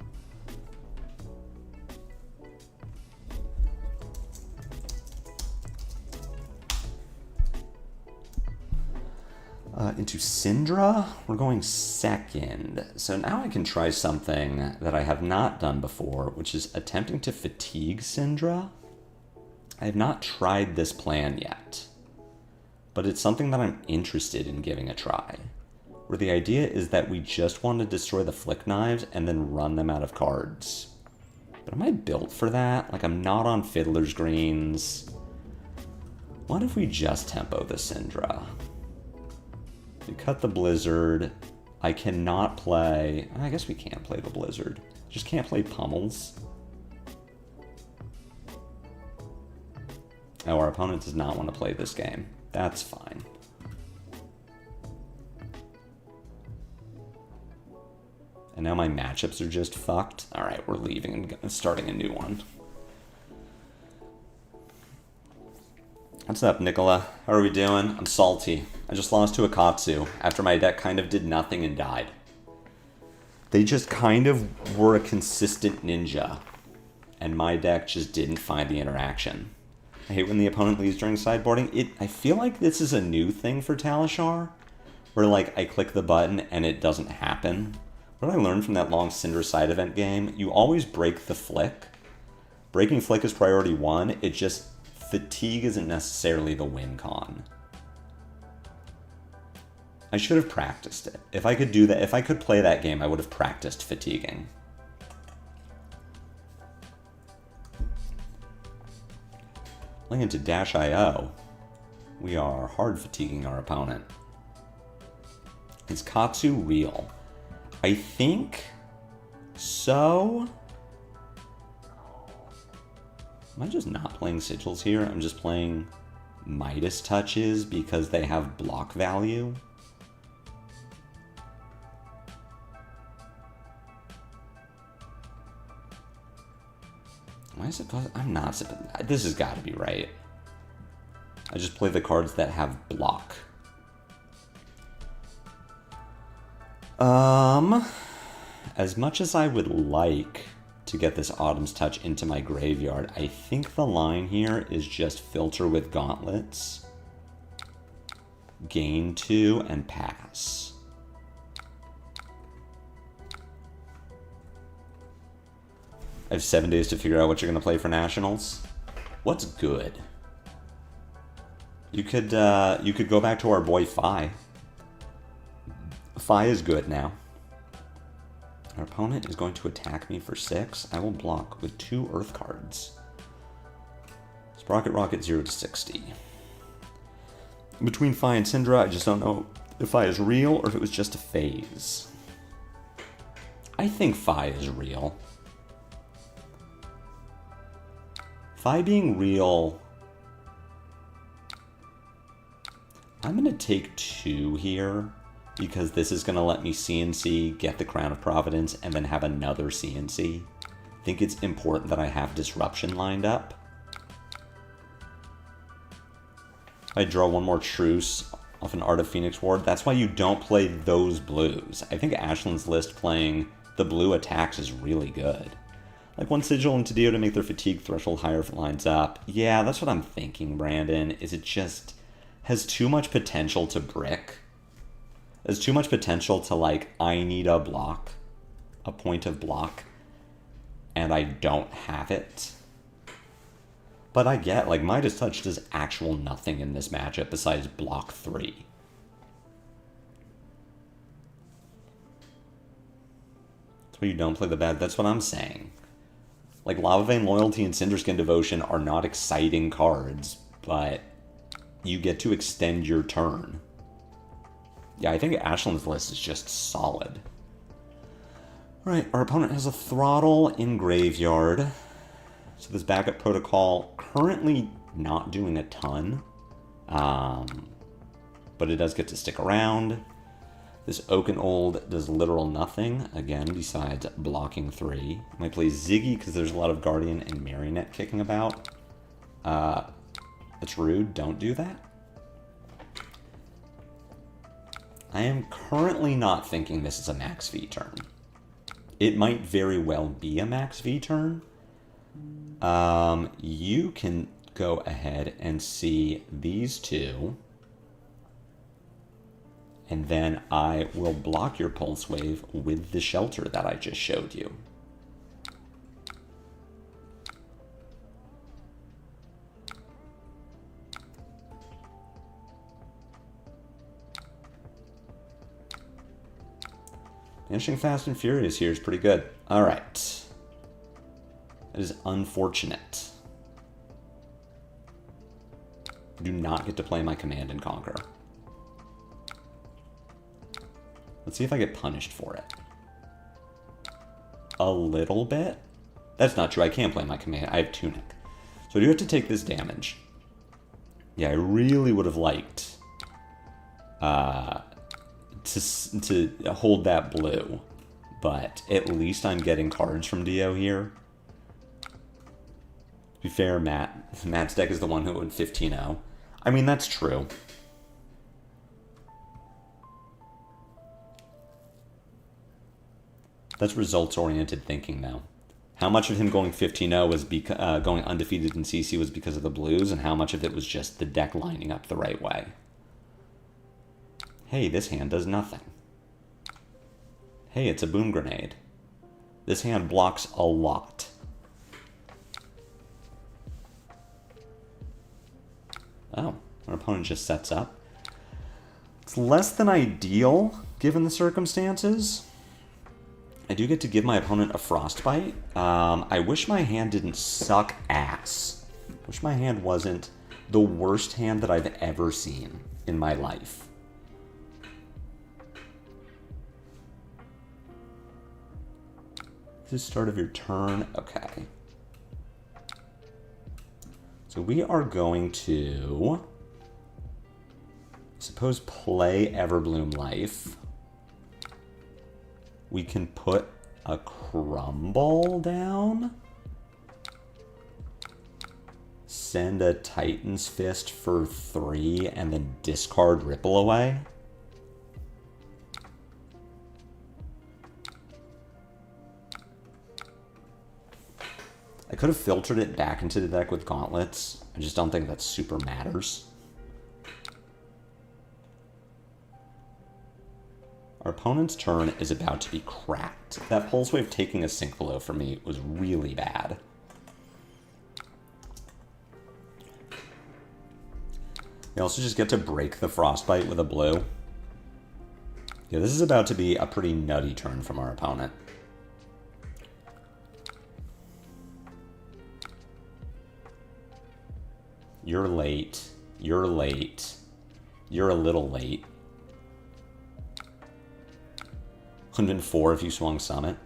Into Cindra, we're going second. So now I can try something that I have not done before, which is attempting to fatigue Cindra. I have not tried this plan yet, but it's something that I'm interested in giving a try. Where the idea is that we just want to destroy the flick knives and then run them out of cards. But am I built for that? Like, I'm not on Fiddler's Greens. What if we just tempo the Cindra? We cut the Blizzard. I cannot play... I guess we can't play the Blizzard. Just can't play Pummels. Oh, our opponent does not want to play this game. That's fine. And now my matchups are just fucked. Alright, we're leaving and starting a new one. What's up, Nicola? How are we doing? I'm salty. I just lost to a Katsu after my deck kind of did nothing and died. They just kind of were a consistent ninja, and my deck just didn't find the interaction. I hate when the opponent leaves during sideboarding. I feel like this is a new thing for Talishar, where like I click the button and it doesn't happen. What I learned from that long Cindra side event game, you always break the flick. Breaking flick is priority 1, it just, fatigue isn't necessarily the win con. I should have practiced it. If I could do that, if I could play that game, I would have practiced fatiguing. Playing into Dash.io, we are hard fatiguing our opponent. Is Katsu real? I think so. Am I just not playing sigils here? I'm just playing Midas touches because they have block value. Am I supposed... I'm not supposed... This has got to be right. I just play the cards that have block. As much as I would like to get this Autumn's Touch into my graveyard, I think the line here is just filter with gauntlets, gain 2, and pass. I have 7 days to figure out what you're going to play for Nationals. What's good? You could go back to our boy Fi. Fi is good now. Our opponent is going to attack me for 6. I will block with 2 Earth cards. Sprocket Rocket 0 to 60. Between Fi and Cindra, I just don't know if Fi is real or if it was just a phase. I think Fi is real. Fi being real... I'm going to take 2 here, because this is going to let me CNC, get the Crown of Providence, and then have another CNC. I think it's important that I have Disruption lined up. I draw 1 more Truce off an Art of Phoenix Ward. That's why you don't play those blues. I think Ashland's list playing the blue attacks is really good. Like 1 Sigil and Tadio to make their fatigue threshold higher if it lines up. Yeah, that's what I'm thinking, Brandon. Is it just has too much potential to brick? There's too much potential to, like, I need a block, a point of block, and I don't have it. But I get, like, Midas Touch does actual nothing in this matchup besides block 3. That's why you don't play the bad. That's what I'm saying. Like, Lava Vein Loyalty and Cinderskin Devotion are not exciting cards, but you get to extend your turn. Yeah, I think Ashland's list is just solid. Alright, our opponent has a Throttle in Graveyard. So this backup protocol currently not doing a ton. But it does get to stick around. This Oaken Old does literal nothing, again, besides blocking 3. I might play Ziggy because there's a lot of Guardian and Marionette kicking about. It's rude, don't do that. I am currently not thinking this is a max V turn. It might very well be a max V turn. You can go ahead and see these two. And then I will block your Pulse Wave with the Shelter that I just showed you. Finishing Fast and Furious here is pretty good. Alright. That is unfortunate. I do not get to play my Command and Conquer. Let's see if I get punished for it. A little bit? That's not true. I can't play my Command. I have Tunic. So I do have to take this damage. Yeah, I really would have liked to hold that blue. But at least I'm getting cards from Dio here. To be fair, Matt's deck is the one who went 15-0. I mean, that's true. That's results-oriented thinking, though. How much of him going 15-0 was going undefeated in CC was because of the blues, and how much of it was just the deck lining up the right way? Hey, this hand does nothing. Hey, it's a Boom Grenade. This hand blocks a lot. Oh, our opponent just sets up. It's less than ideal, given the circumstances. I do get to give my opponent a Frostbite. I wish my hand didn't suck ass. I wish my hand wasn't the worst hand that I've ever seen in my life. This is start of your turn. Okay. So we are going to, I suppose, play Everbloom Life. We can put a Crumble down. Send a Titan's Fist for 3 and then discard Ripple Away. I could have filtered it back into the deck with Gauntlets. I just don't think that super matters. Our opponent's turn is about to be cracked. That Pulse Wave taking a Sink Below for me was really bad. We also just get to break the Frostbite with a blue. Yeah, this is about to be a pretty nutty turn from our opponent. You're late. You're late. You're a little late. 104 if you swung Summit.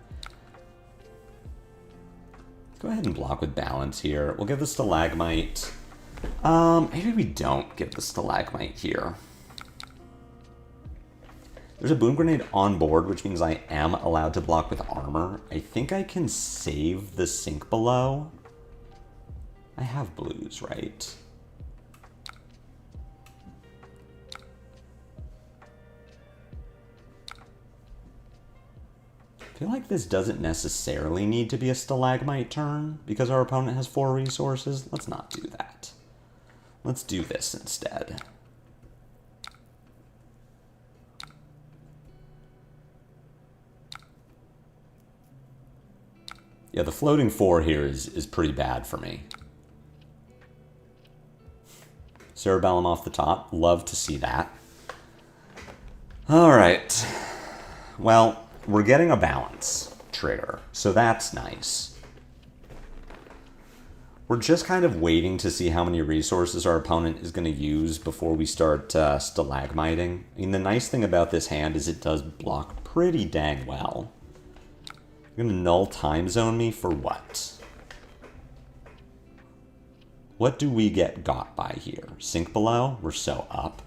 Go ahead and block with Balance here. We'll give the Stalagmite. Maybe we don't give the Stalagmite here. There's a Boom Grenade on board, which means I am allowed to block with Armor. I think I can save the Sink Below. I have blues, right? I feel like this doesn't necessarily need to be a Stalagmite turn because our opponent has 4 resources. Let's not do that. Let's do this instead. Yeah, the floating 4 here is pretty bad for me. Cerebellum off the top. Love to see that. All right. Well, we're getting a balance trigger, so that's nice. We're just kind of waiting to see how many resources our opponent is going to use before we start stalagmiting. I mean, the nice thing about this hand is it does block pretty dang well. You're going to null time zone me for what? What do we get got by here? Sink below? We're so up.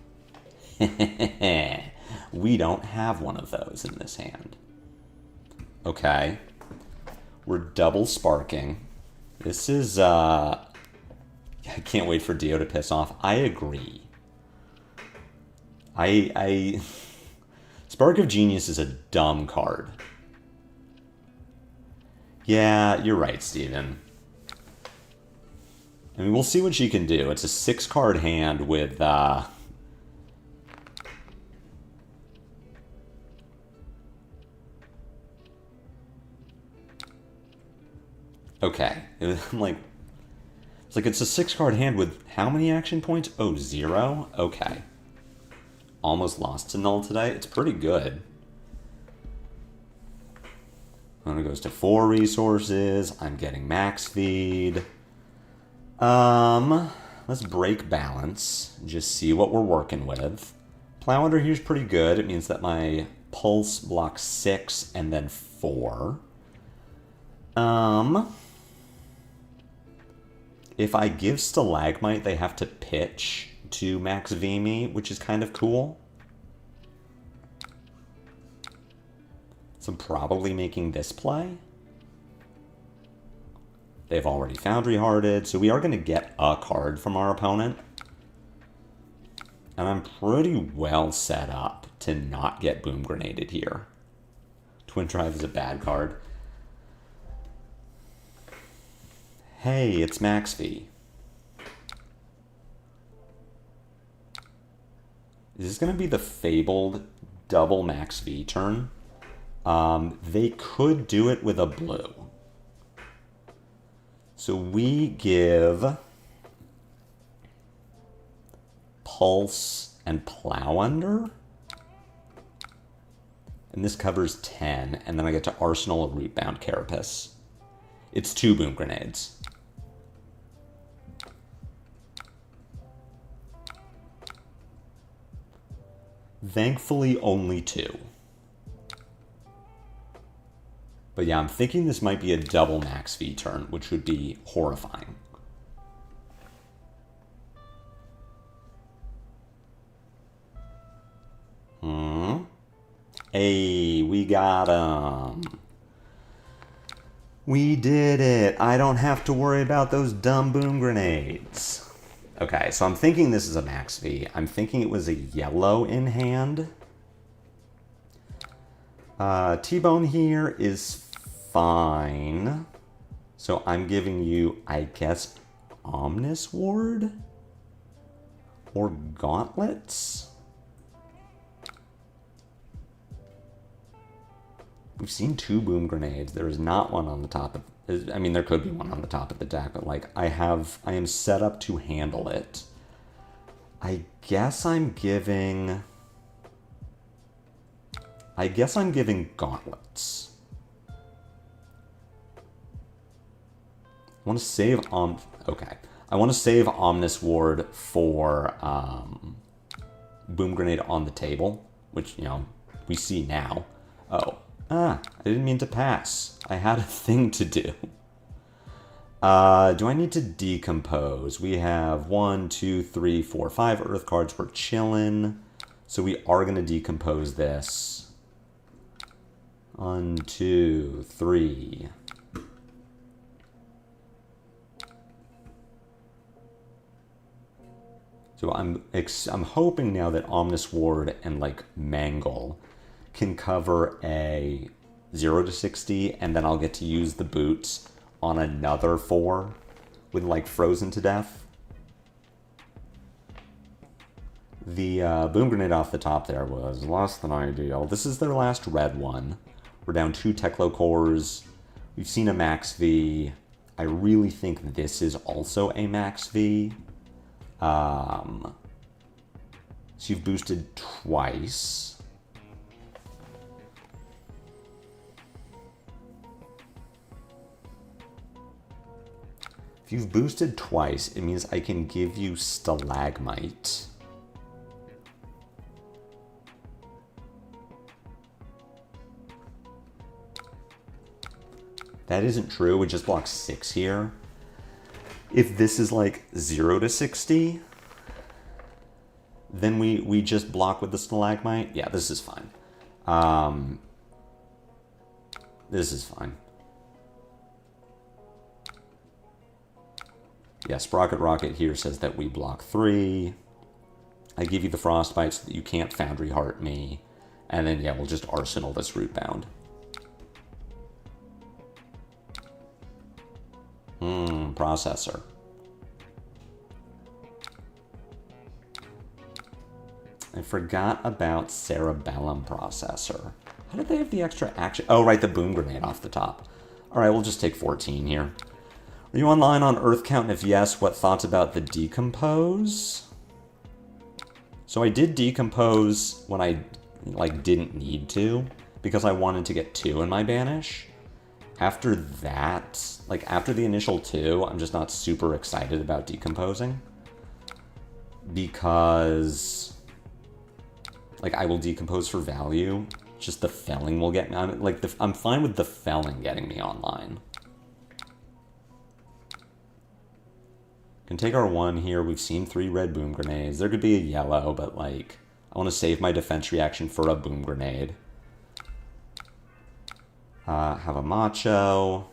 We don't have one of those in this hand. Okay. We're double sparking. This is, I can't wait for Dio to piss off. I agree. Spark of Genius is a dumb card. Yeah, you're right, Steven. I mean, we'll see what she can do. It's a 6-card hand with, okay. I'm like, it's a 6-card hand with how many action points? Oh, 0? Okay. Almost lost to null today. It's pretty good. When it goes to 4 resources, I'm getting max feed. Let's break balance. Just see what we're working with. Plow Under here's pretty good. It means that my pulse blocks 6 and then 4. If I give Stalagmite, they have to pitch to max V me, which is kind of cool. So I'm probably making this play. They've already Foundry Hearted, so we are going to get a card from our opponent. And I'm pretty well set up to not get Boom Grenaded here. Twin Drive is a bad card. Hey, it's Max V. Is this going to be the fabled double Max V turn? They could do it with a blue. So we give Pulse and Plow Under. And this covers 10, and then I get to Arsenal a Rootbound Carapace. It's 2 Boom Grenades. Thankfully, only 2. But yeah, I'm thinking this might be a double Max V turn, which would be horrifying. Hey, we got him. We did it. I don't have to worry about those dumb Boom Grenades. Okay, so I'm thinking this is a Max V. I'm thinking it was a yellow in hand. T-Bone here is fine. So I'm giving you, I guess, Omnis Ward? Or Gauntlets? We've seen 2 Boom Grenades. There is not one on the top of... I mean, there could be one on the top of the deck, but, like, I am set up to handle it. I guess I'm giving Gauntlets. I want to save okay. I want to save Omnis Ward for Boom Grenade on the table, which, you know, we see now. Oh. I didn't mean to pass. I had a thing to do. Do I need to decompose? We have 1, 2, 3, 4, 5 Earth cards. We're chilling. So we are going to decompose this. 1, 2, 3. So I'm hoping now that Omnis Ward and, like, Mangle can cover a 0 to 60, and then I'll get to use the boots on another 4 with, like, Frozen to Death. The Boom Grenade off the top there was less than ideal. This is their last red one. We're down 2 Teklo cores. We've seen a Max V. I really think this is also a Max V. So you've boosted twice. If you've boosted twice, it means I can give you Stalagmite. That isn't true. We just blocked 6 here. If this is like 0 to 60, then we just block with the Stalagmite. Yeah, this is fine. This is fine. Yeah, Sprocket Rocket here says that we block 3. I give you the Frostbite so that you can't Foundry Heart me. And then, yeah, we'll just Arsenal this Rootbound. Processor. I forgot about Cerebellum Processor. How did they have the extra action? Oh, right, the Boom Grenade off the top. All right, we'll just take 14 here. Are you online on Earth Count? And if yes, what thoughts about the Decompose? So I did Decompose when I didn't need to, because I wanted to get 2 in my Banish. After that, after the initial 2, I'm just not super excited about Decomposing. Because, I will Decompose for value. Just the Felling will get me on. I'm fine with the Felling getting me online. Can take our 1 here. We've seen 3 red Boom Grenades. There could be a yellow, but, I want to save my defense reaction for a Boom Grenade. Have a Macho.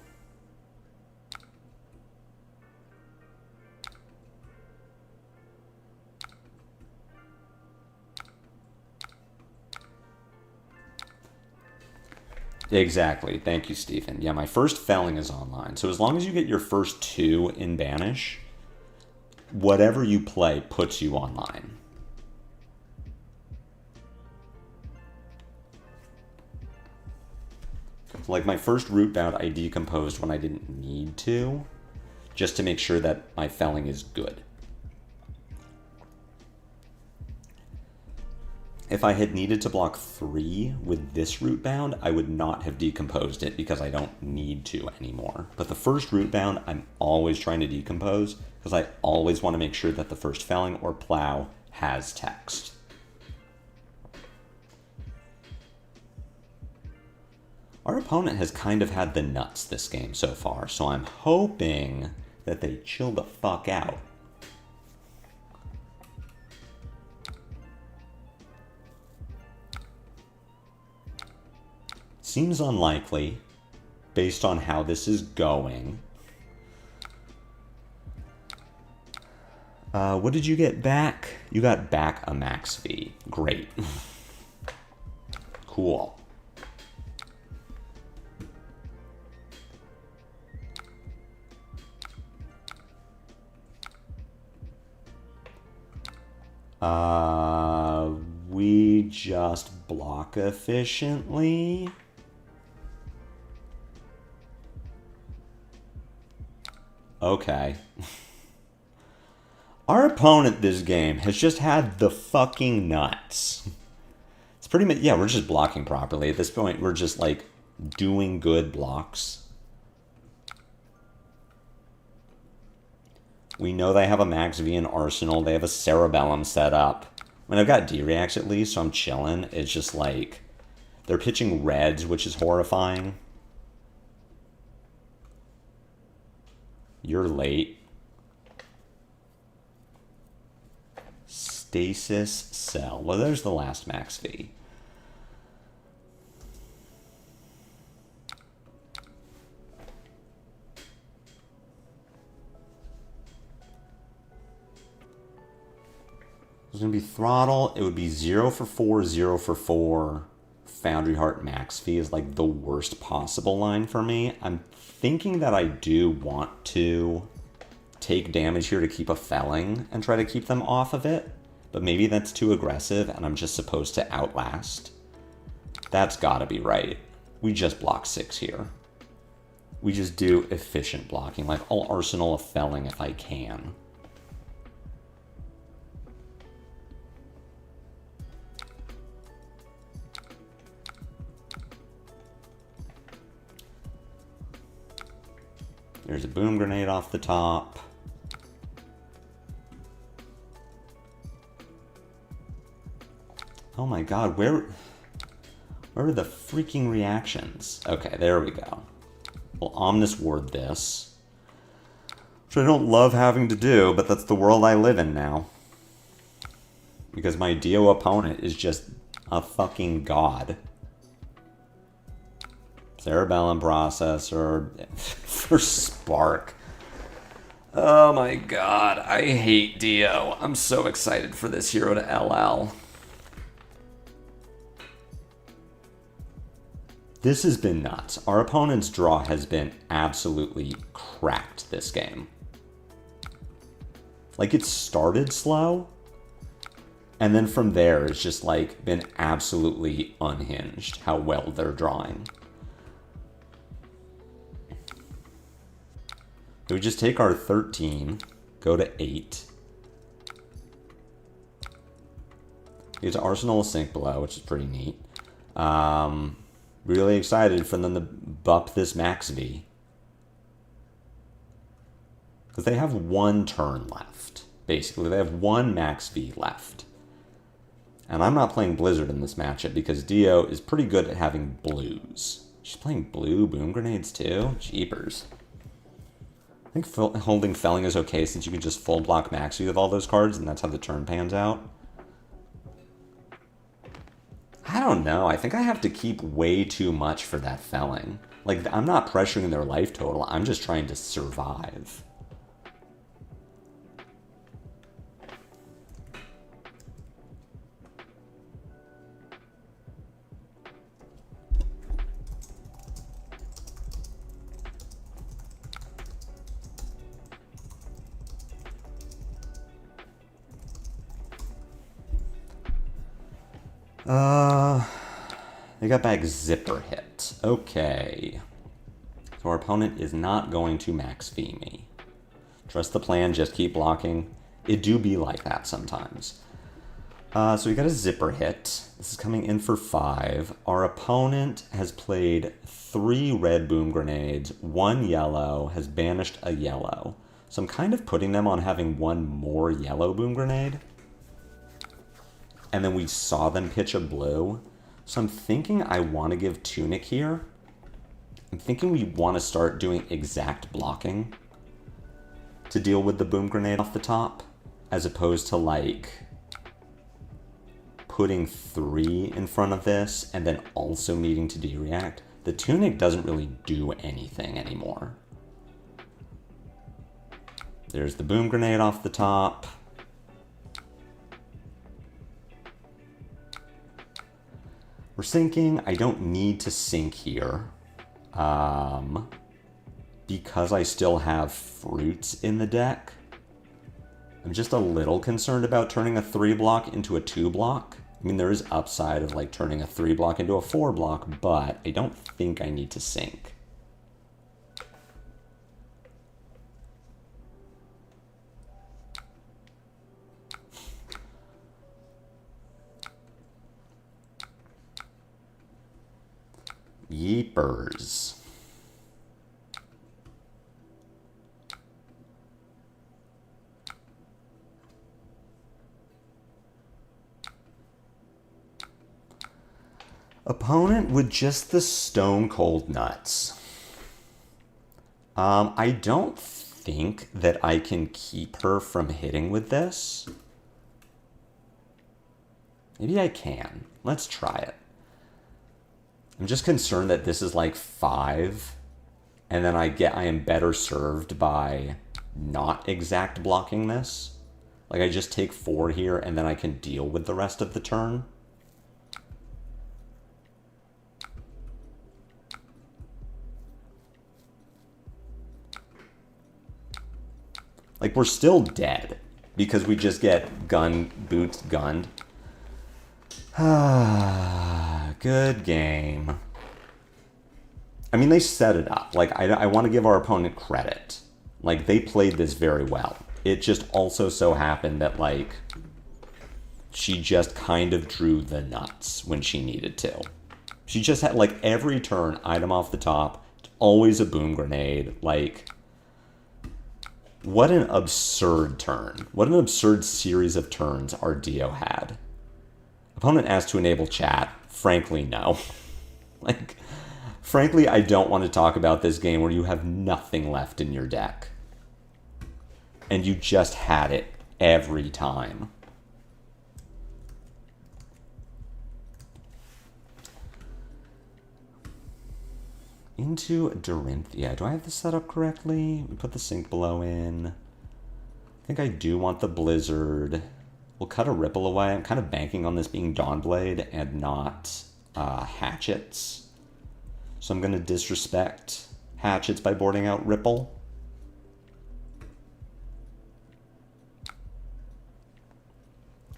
Exactly. Thank you, Stephen. Yeah, my first Felling is online. So as long as you get your first 2 in Banish, whatever you play puts you online. My first Rootbound, I Decomposed when I didn't need to, just to make sure that my Felling is good. If I had needed to block 3 with this Rootbound, I would not have Decomposed it because I don't need to anymore. But the first Rootbound, I'm always trying to Decompose because I always want to make sure that the first Felling or Plow has text. Our opponent has kind of had the nuts this game so far, so I'm hoping that they chill the fuck out. Seems unlikely, based on how this is going. What did you get back? You got back a Max V. Great. Cool. We just block efficiently. Okay. Our opponent this game has just had the fucking nuts. It's pretty much, yeah, we're just blocking properly. At this point, we're just, doing good blocks. We know they have a Max V in Arsenal. They have a Cerebellum set up. I mean, I've got D-Reacts at least, so I'm chilling. It's just they're pitching reds, which is horrifying. You're late. Stasis Cell. Well, there's the last Max V. It's going to be Throttle. It would be 0 for 4, 0 for 4. Foundry Heart Max V is the worst possible line for me. I'm thinking that I do want to take damage here to keep a Felling and try to keep them off of it. But maybe that's too aggressive and I'm just supposed to Outlast. That's gotta be right. We just block 6 here. We just do efficient blocking. I'll Arsenal a Felling if I can. There's a boom grenade off the top. Oh my god, where are the freaking reactions? Okay, there we go. We'll Omnis Ward this. Which I don't love having to do, but that's the world I live in now. Because my Dio opponent is just a fucking god. Cerebellum processor for Spark. Oh my god, I hate Dio. I'm so excited for this hero to LL. This has been nuts. Our opponent's draw has been absolutely cracked this game. Like, it started slow, and then from there it's just like been absolutely unhinged how well they're drawing. So we just take our 13, go to 8. Get to Arsenal of Sync below, which is pretty neat. Really excited for them to buff this Max V. Because they have one turn left. Basically, they have one Max V left. And I'm not playing Blizzard in this matchup because Dio is pretty good at having blues. She's playing blue boom grenades too? Jeepers. I think holding Felling is okay since you can just full block Max V with all those cards and that's how the turn pans out. I don't know. I think I have to keep way too much for that Felling. Like, I'm not pressuring their life total. I'm just trying to survive. They got back Zipper Hit. Okay. So our opponent is not going to Max V me. Trust the plan, just keep blocking. It do be like that sometimes. So we got a Zipper Hit. This is coming in for 5. Our opponent has played 3 red boom grenades, 1 yellow, has banished a yellow. So I'm kind of putting them on having 1 more yellow boom grenade. And then we saw them pitch a blue. So I'm thinking I want to give Tunic here. I'm thinking we want to start doing exact blocking to deal with the boom grenade off the top, as opposed to like putting 3 in front of this and then also needing to de-react. The Tunic doesn't really do anything anymore. There's the boom grenade off the top. We're sinking. I don't need to sink here because I still have fruits in the deck. I'm just a little concerned about turning a 3 block into a 2 block. I mean, there is upside of like turning a 3 block into a 4 block, but I don't think I need to sink. Yeepers. Opponent with just the stone cold nuts. I don't think that I can keep her from hitting with this. Maybe I can. Let's try it. I'm just concerned that this is like 5, and then I am better served by not exact blocking this. Like, I just take 4 here, and then I can deal with the rest of the turn. Like, we're still dead, because we just get boots gunned. Good game. I mean, they set it up. Like, I want to give our opponent credit. Like, they played this very well. It just also so happened that, like, she just kind of drew the nuts when she needed to. She just had, like, every turn, item off the top, always a boom grenade. Like, What an absurd turn. What an absurd series of turns our Dio had. Opponent asked to enable chat. Frankly, no. Like, frankly, I don't want to talk about this game where you have nothing left in your deck. And you just had it every time. Into Dorinthea. Do I have this set up correctly? We put the Sink Below in. I think I do want the Blizzard. We'll cut a Ripple away. I'm kind of banking on this being Dawnblade and not Hatchets. So I'm going to disrespect Hatchets by boarding out Ripple.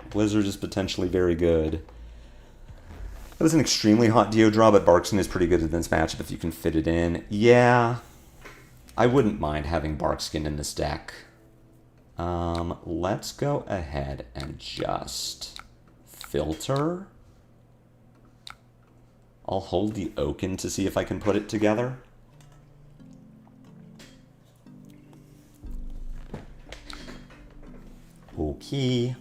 Blizzard is potentially very good. That was an extremely hot Dio draw, but Barkskin is pretty good in this matchup if you can fit it in. Yeah, I wouldn't mind having Barkskin in this deck. Let's go ahead and just filter. I'll hold the Oaken to see if I can put it together. Okay.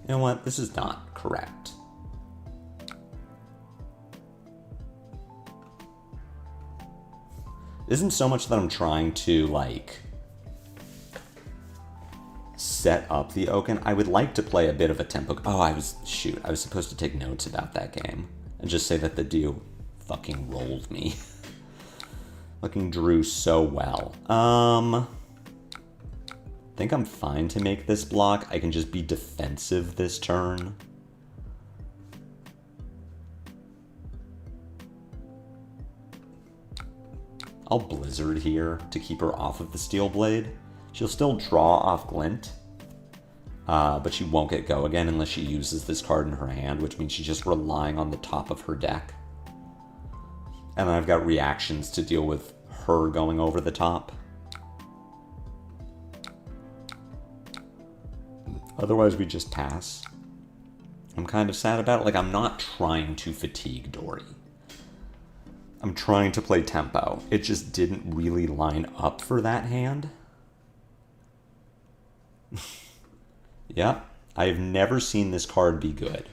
You know what? This is not correct. It isn't so much that I'm trying to, like, set up the Oaken. I would like to play a bit of a tempo. Oh, I was supposed to take notes about that game and just say that the Dio fucking rolled me. Fucking drew so well. I think I'm fine to make this block. I can just be defensive this turn. I'll Blizzard here to keep her off of the Steel Blade. She'll still draw off Glint, but she won't get Go again unless she uses this card in her hand, which means she's just relying on the top of her deck. And then I've got reactions to deal with her going over the top. Otherwise, we just pass. I'm kind of sad about it. Like, I'm not trying to fatigue Dory. I'm trying to play tempo. It just didn't really line up for that hand. Yeah, I've never seen this card be good.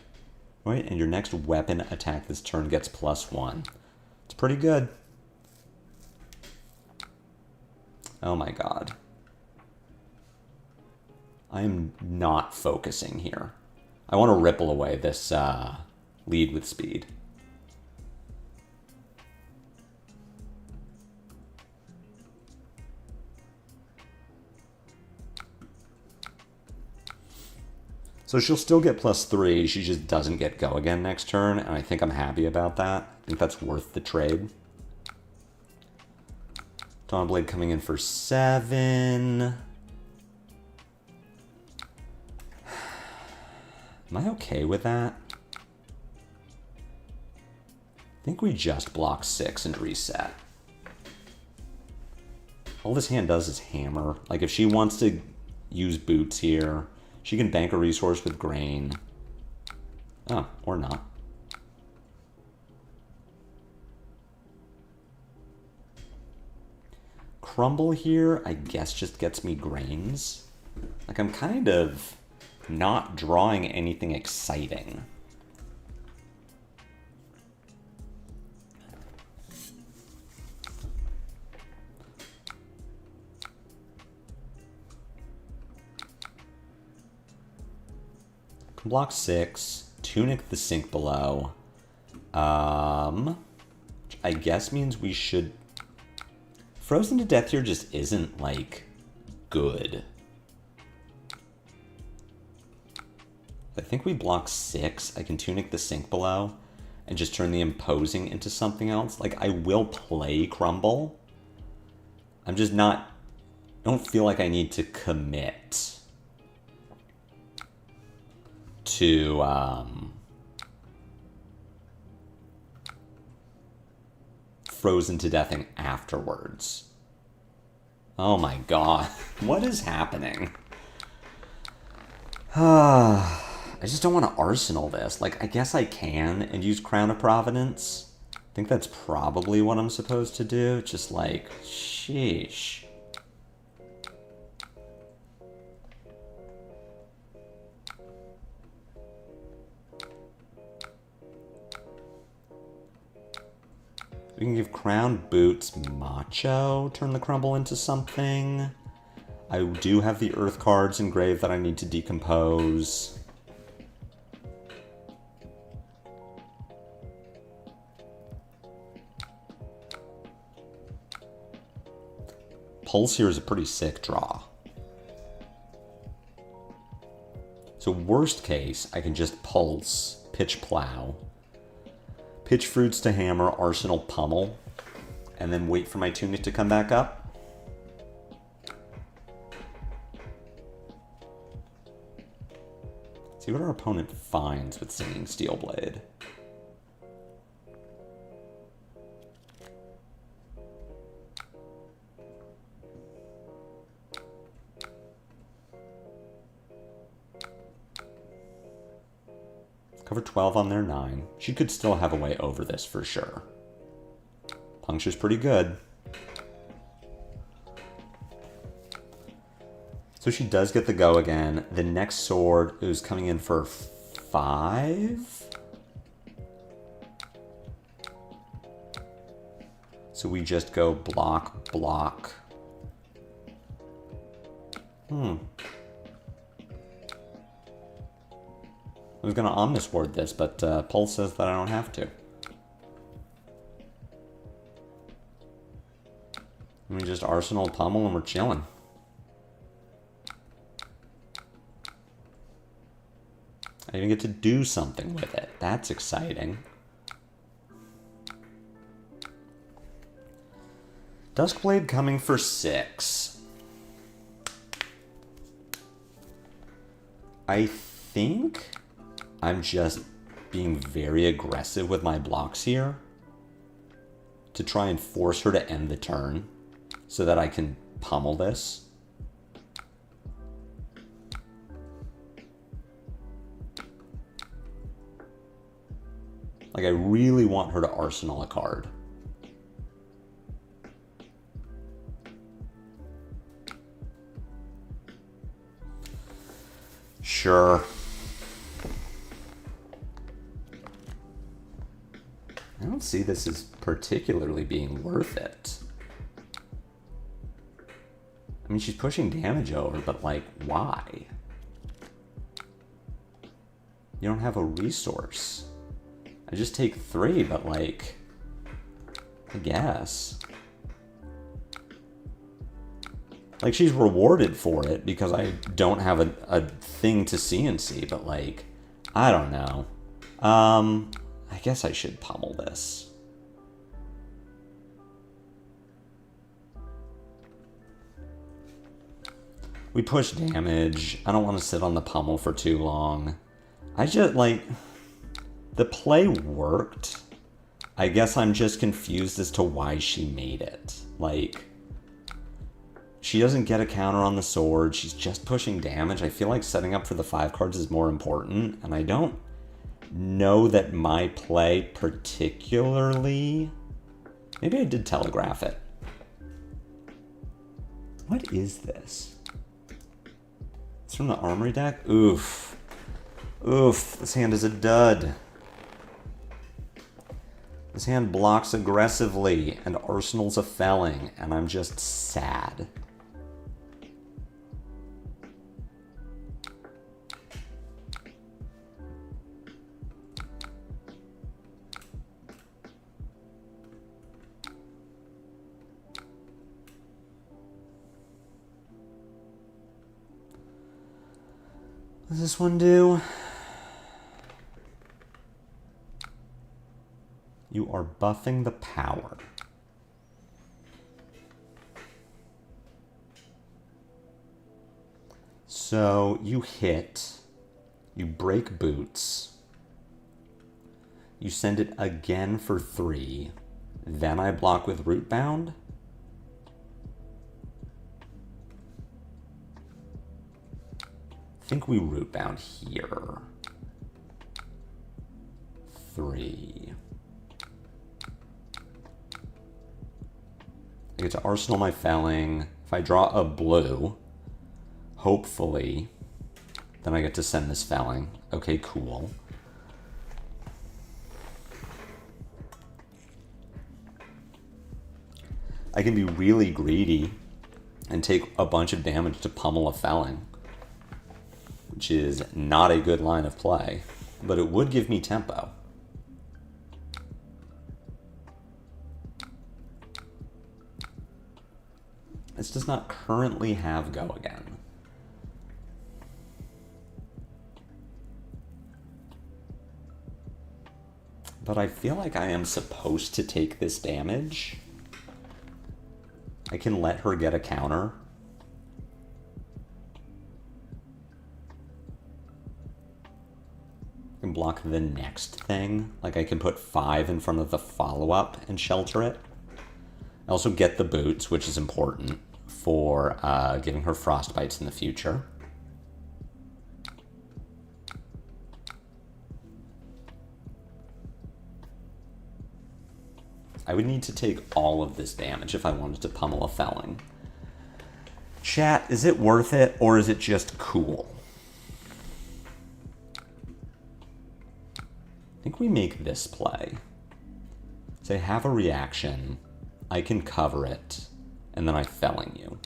Right, and your next weapon attack this turn gets +1. It's pretty good. Oh my god. I am not focusing here. I want to ripple away this lead with speed. So she'll still get +3, she just doesn't get Go again next turn, and I think I'm happy about that. I think that's worth the trade. Dawnblade coming in for 7. Am I okay with that? I think we just block 6 and reset. All this hand does is hammer. Like, if she wants to use boots here, she can bank a resource with grain. Oh, or not. Crumble here, I guess, just gets me grains. Like, I'm kind of not drawing anything exciting. Can block 6, tunic the Sink Below. Which I guess means we should... Frozen to Death here just isn't, like, good. I think we block 6. I can tunic the Sink Below and just turn the Imposing into something else. Like, I will play Crumble. I'm just not... I don't feel like I need to commit to frozen to deathing afterwards. Oh my god. What is happening? I just don't want to arsenal this. Like, I guess I can and use Crown of Providence. I think that's probably what I'm supposed to do. Just like, sheesh. We can give Crown Boots Macho, turn the crumble into something. I do have the Earth cards engraved that I need to decompose. Pulse here is a pretty sick draw. So worst case, I can just Pulse, Pitch Plow, Pitch Fruits to Hammer, Arsenal Pummel, and then wait for my Tunic to come back up. See what our opponent finds with Singing Steelblade. Cover 12 on their 9. She could still have a way over this for sure. Puncture's pretty good. So she does get the go again. The next sword is coming in for 5. So we just go block, block. I was going to Omnisword this, but Pulse says that I don't have to. We just Arsenal Pummel and we're chilling. I even get to do something with it. That's exciting. Duskblade coming for 6. I think I'm just being very aggressive with my blocks here to try and force her to end the turn so that I can pummel this. Like, I really want her to arsenal a card. Sure. I don't see this as particularly being worth it. I mean, she's pushing damage over, but like, why? You don't have a resource. I just take 3, but like, I guess. Like, she's rewarded for it because I don't have a thing to CNC, but like, I don't know. I guess I should pummel this. We push damage. I don't want to sit on the pummel for too long. I just, like, the play worked. I guess I'm just confused as to why she made it. Like, she doesn't get a counter on the sword. She's just pushing damage. I feel like setting up for the 5 cards is more important, and I don't know that my play particularly... Maybe I did telegraph it. What is this? It's from the Armory deck? Oof. Oof, this hand is a dud. This hand blocks aggressively and arsenals a felling, and I'm just sad. What does this one do? You are buffing the power. So you hit, you break boots, you send it again for 3, Then I block with Rootbound. I think we Rootbound here. 3. I get to arsenal my Felling. If I draw a blue, hopefully, then I get to send this Felling. Okay, cool. I can be really greedy and take a bunch of damage to pummel a Felling, which is not a good line of play, but it would give me tempo. This does not currently have Go Again. But I feel like I am supposed to take this damage. I can let her get a counter. I can block the next thing. Like I can put 5 in front of the follow-up and shelter it. I also get the boots, which is important for giving her frostbites in the future. I would need to take all of this damage if I wanted to pummel a Felling. Chat, is it worth it or is it just cool? I think we make this play. So I have a reaction, I can cover it, and then I Felling you.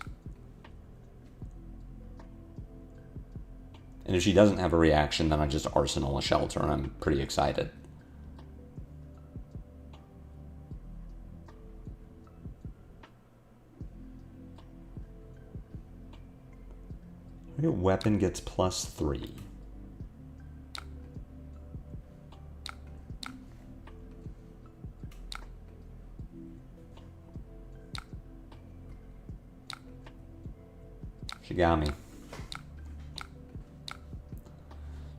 And if she doesn't have a reaction, then I just arsenal a shelter, and I'm pretty excited. Weapon gets +3. She got me.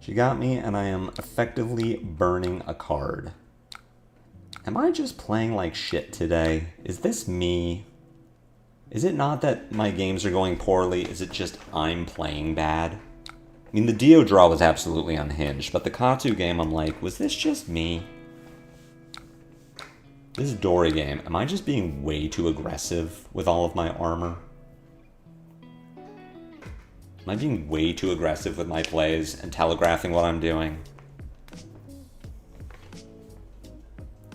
She got me, and I am effectively burning a card. Am I just playing like shit today? Is this me? Is it not that my games are going poorly? Is it just I'm playing bad? I mean, the Dio draw was absolutely unhinged, but the Katsu game, I'm like, was this just me? This Dori game, am I just being way too aggressive with all of my armor? Am I being way too aggressive with my plays and telegraphing what I'm doing?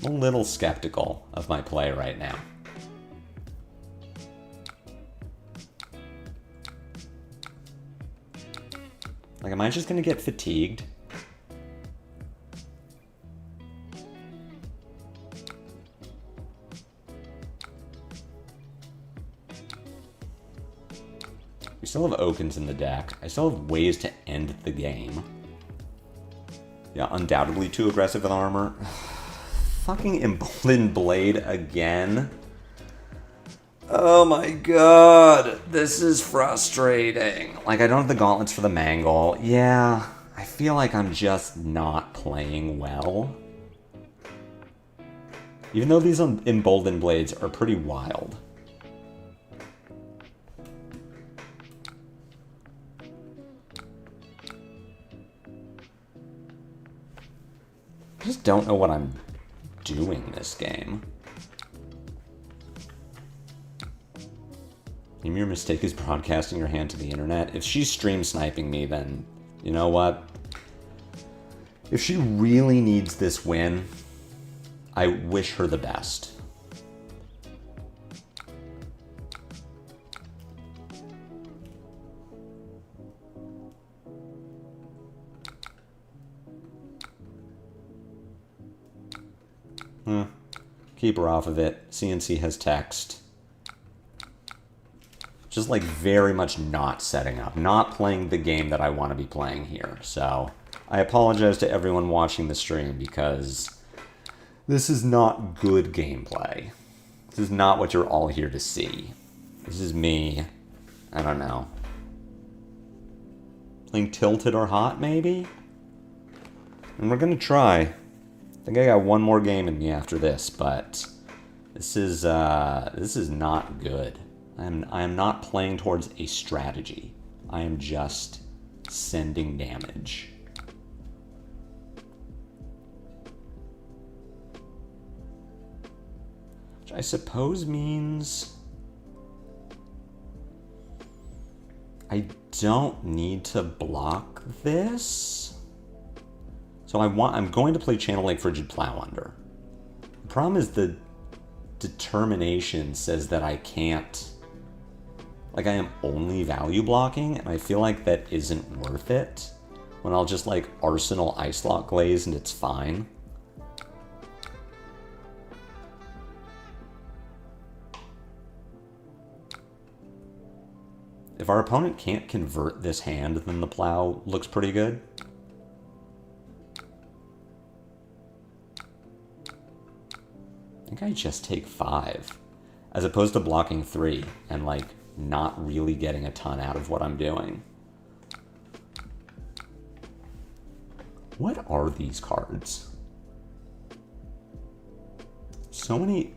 I'm a little skeptical of my play right now. Like, am I just gonna get fatigued? We still have Okins in the deck. I still have ways to end the game. Yeah, undoubtedly too aggressive with armor. Fucking Emboldened Blade again. Oh my god, this is frustrating. Like, I don't have the gauntlets for the Mangle. Yeah, I feel like I'm just not playing well. Even though these Emboldened Blades are pretty wild. I just don't know what I'm doing this game. Your mistake is broadcasting your hand to the internet. If she's stream sniping me, then you know what? If she really needs this win, I wish her the best. Keep her off of it. CNC has text. Just like very much not setting up, not playing the game that I want to be playing here. So I apologize to everyone watching the stream because this is not good gameplay. This is not what you're all here to see. This is me, I don't know, playing Tilted or Hot maybe? And we're gonna try. I think I got one more game in me after this, but This is not good. I am not playing towards a strategy. I am just sending damage. Which I suppose means I don't need to block this. So I'm going to play Channel Lake Frigid Plow under. The problem is the determination says that I can't, like I am only value blocking, and I feel like that isn't worth it when I'll just like Arsenal Ice Lock Glaze and it's fine. If our opponent can't convert this hand, then the plow looks pretty good. I think I just take 5, as opposed to blocking 3 and like not really getting a ton out of what I'm doing. What are these cards? So many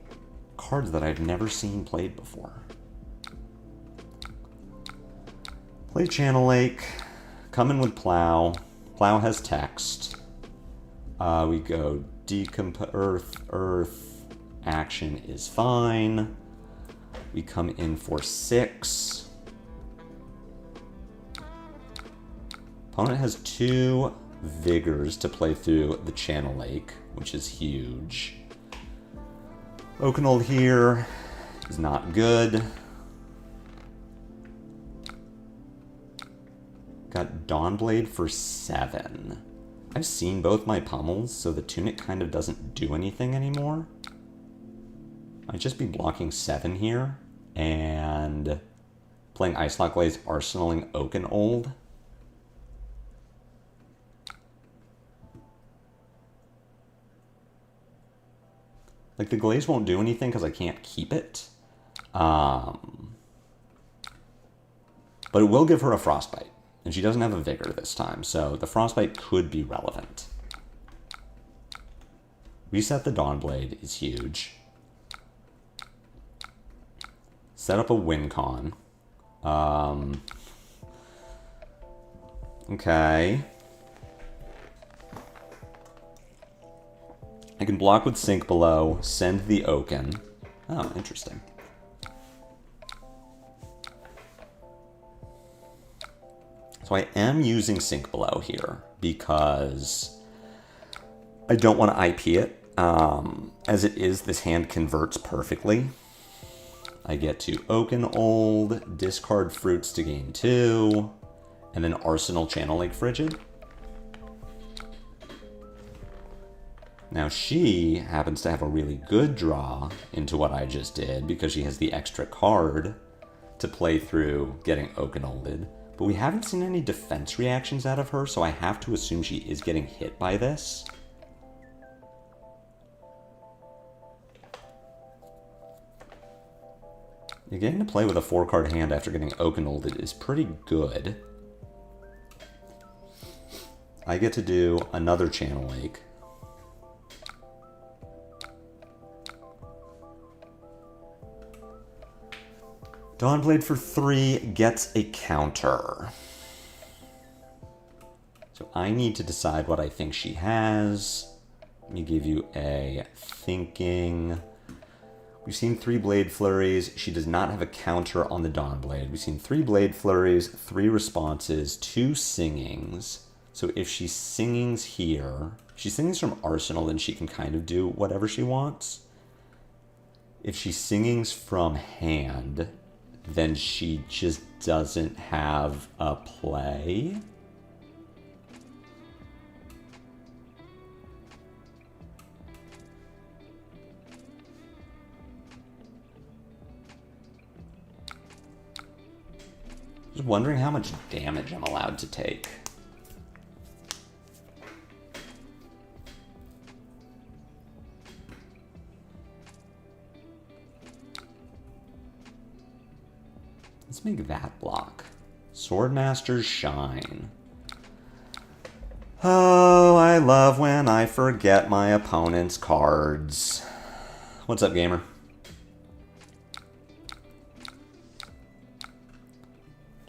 cards that I've never seen played before. Play Channel Lake, come in with Plow. Plow has text. We go Earth. Action is fine. We come in for 6. Opponent has 2 Vigors to play through the Channel Lake, which is huge. Oakenold here is not good. Got Dawnblade for 7. I've seen both my pummels, so the Tunic kind of doesn't do anything anymore. I'd just be blocking 7 here, and playing Ice Lock Glaze, arsenaling Oakenold. Like, the Glaze won't do anything because I can't keep it. But it will give her a Frostbite. And she doesn't have a Vigor this time, so the Frostbite could be relevant. Reset the Dawnblade is huge. Set up a win con. Okay. I can block with Sink Below, send the Oaken. Oh, interesting. So I am using Sink Below here because I don't want to IP it. As it is, this hand converts perfectly. I get to Oakenold, discard fruits to gain 2, and then Arsenal Channel Lake Frigid. Now she happens to have a really good draw into what I just did because she has the extra card to play through getting Oakenolded. But we haven't seen any defense reactions out of her, so I have to assume she is getting hit by this. You're getting to play with a 4-card hand after getting Oakenolded is pretty good. I get to do another Channel Lake. Dawnblade for 3 gets a counter. So I need to decide what I think she has. Let me give you a thinking. We've seen 3 Blade Flurries. She does not have a counter on the Dawnblade. We've seen 3 Blade Flurries, 3 responses, 2 singings. So if she singings here, if she singings from Arsenal, then she can kind of do whatever she wants. If she singings from hand, then she just doesn't have a play. Just wondering how much damage I'm allowed to take. Let's make that block. Swordmaster's Shine. Oh, I love when I forget my opponent's cards. What's up, gamer?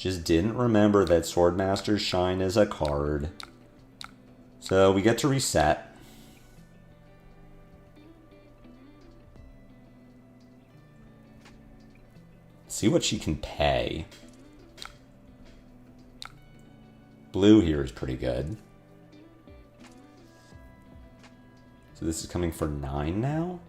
Just didn't remember that Swordmaster's Shine is a card. So we get to reset. See what she can pay. Blue here is pretty good. So this is coming for 9 now?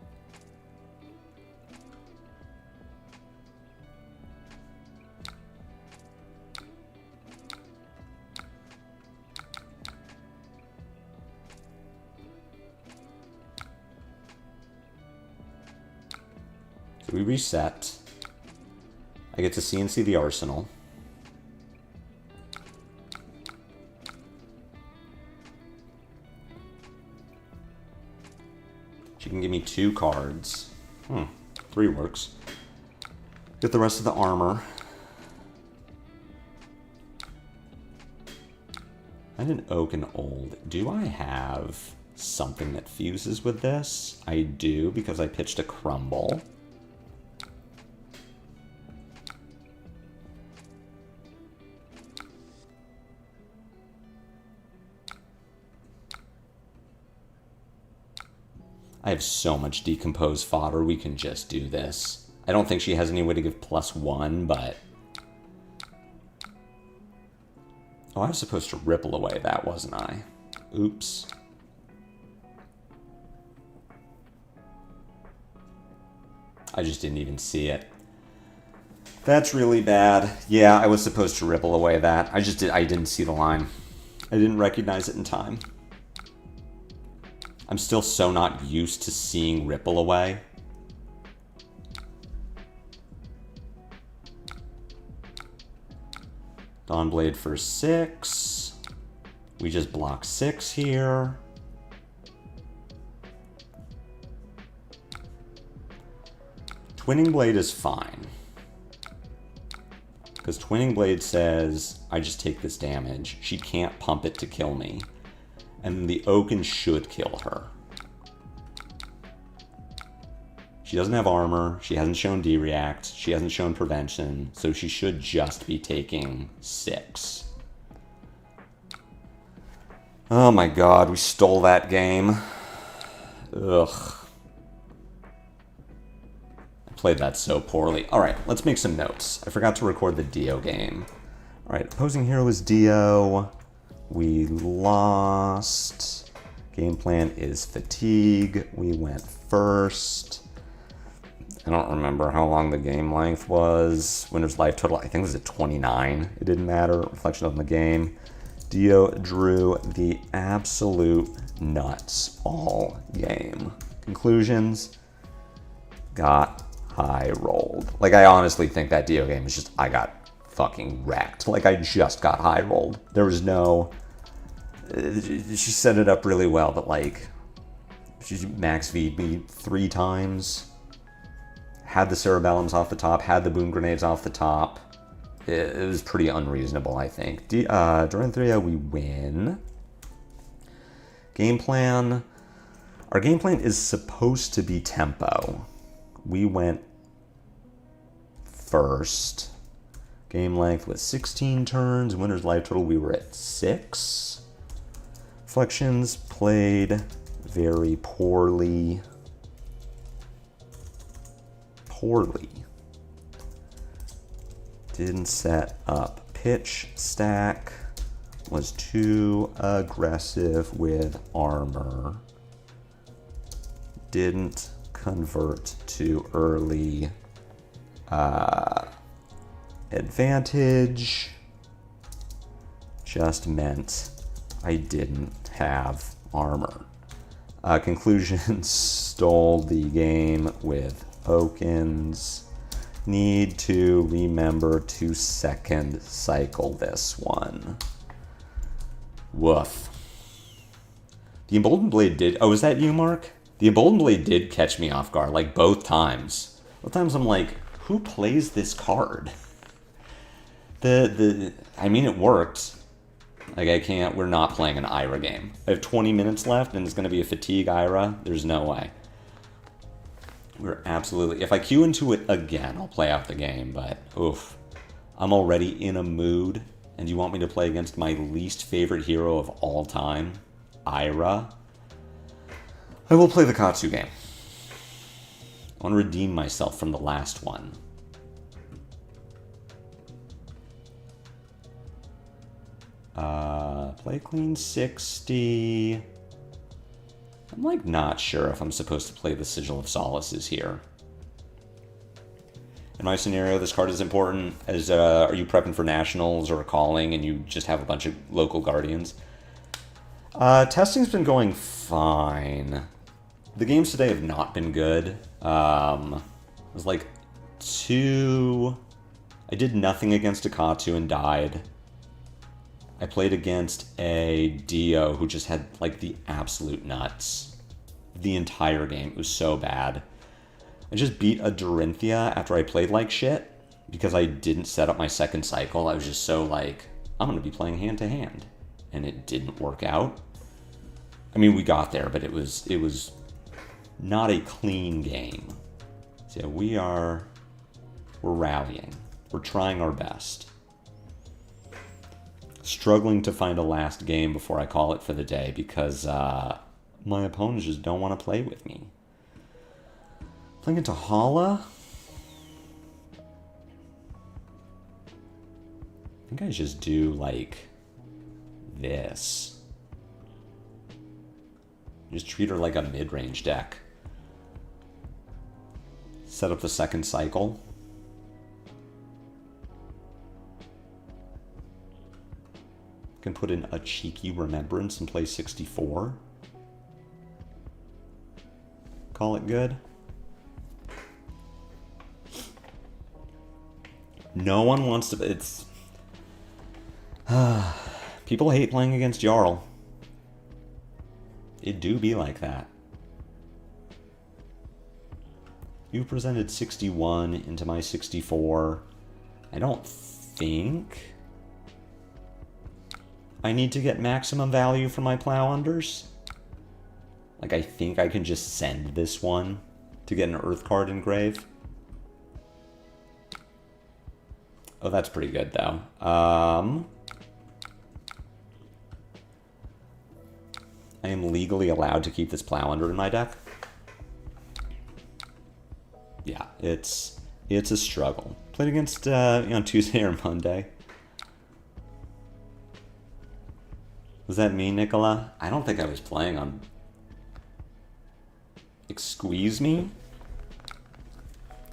So we reset. I get to CNC the arsenal. She can give me 2 cards. 3 works. Get the rest of the armor. And an oak and old. Do I have something that fuses with this? I do, because I pitched a crumble. I have so much decomposed fodder, we can just do this. I don't think she has any way to give +1, but... Oh, I was supposed to ripple away that, wasn't I? Oops. I just didn't even see it. That's really bad. Yeah, I was supposed to ripple away that. I didn't see the line. I didn't recognize it in time. I'm still so not used to seeing ripple away. Dawnblade for 6. We just block 6 here. Twinning Blade is fine. Because Twinning Blade says, I just take this damage. She can't pump it to kill me. And the Oaken should kill her. She doesn't have armor. She hasn't shown D-React. She hasn't shown prevention. So she should just be taking 6. Oh my god, we stole that game. Ugh. I played that so poorly. Alright, let's make some notes. I forgot to record the Dio game. Alright, opposing hero is Dio. We lost. Game plan is Fatigue. We went first. I don't remember how long the game length was. Winner's life total, I think it was at 29. It didn't matter. Reflection on the game. Dio drew the absolute nuts all game. Conclusions. Got high rolled. Like, I honestly think that Dio game is just, I got fucking wrecked. Like, I just got high rolled. There was no... She set it up really well, but like, she max V'd me 3 times. Had the Cerebellums off the top, had the Boom Grenades off the top. It was pretty unreasonable, I think. Dorinthea, we win. Game plan. Our game plan is supposed to be tempo. We went first. Game length was 16 turns. Winner's life total, we were at 6. Reflections played very poorly. Didn't set up pitch stack. Was too aggressive with armor. Didn't convert to early advantage. Just meant I didn't have armor. Conclusion, stole the game with Okens. Need to remember to second cycle this one. Woof. The Emboldened Blade did... Oh, is that you, Mark? The Emboldened Blade did catch me off guard, like, both times. Both times I'm like, who plays this card? I mean, it worked. Like, I can't... We're not playing an Ira game. I have 20 minutes left, and it's going to be a Fatigue Ira. There's no way. We're absolutely... If I queue into it again, I'll play out the game, but... Oof. I'm already in a mood, and you want me to play against my least favorite hero of all time, Ira? I will play the Katsu game. I want to redeem myself from the last one. Play clean 60. I'm like not sure if I'm supposed to play the Sigil of Solaces here. In my scenario, this card is important. As are you prepping for nationals or a calling and you just have a bunch of local guardians? Testing's been going fine. The games today have not been good. It was like I did nothing against a Katsu and died. I played against a Dio who just had like the absolute nuts. The entire game. It was so bad. I just beat a Dorinthea after I played like shit because I didn't set up my second cycle. I was just so like, I'm going to be playing hand to hand. And it didn't work out. I mean, we got there, but it was not a clean game. So we're rallying. We're trying our best. Struggling to find a last game before I call it for the day because my opponents just don't want to play with me. Playing into Hala? I think I just do like this. Just treat her like a mid-range deck. Set up the second cycle. Can put in a cheeky Remembrance and play 64. Call it good. No one wants to... It's... people hate playing against Jarl. It do be like that. You presented 61 into my 64. I don't think I need to get maximum value from my plow unders. Like, I think I can just send this one to get an Earth card engrave. Oh, that's pretty good, though. I am legally allowed to keep this plow under in my deck. Yeah, it's a struggle. Played against on Tuesday or Monday. Was that me, Nicola? I don't think I was playing on... Squeeze me?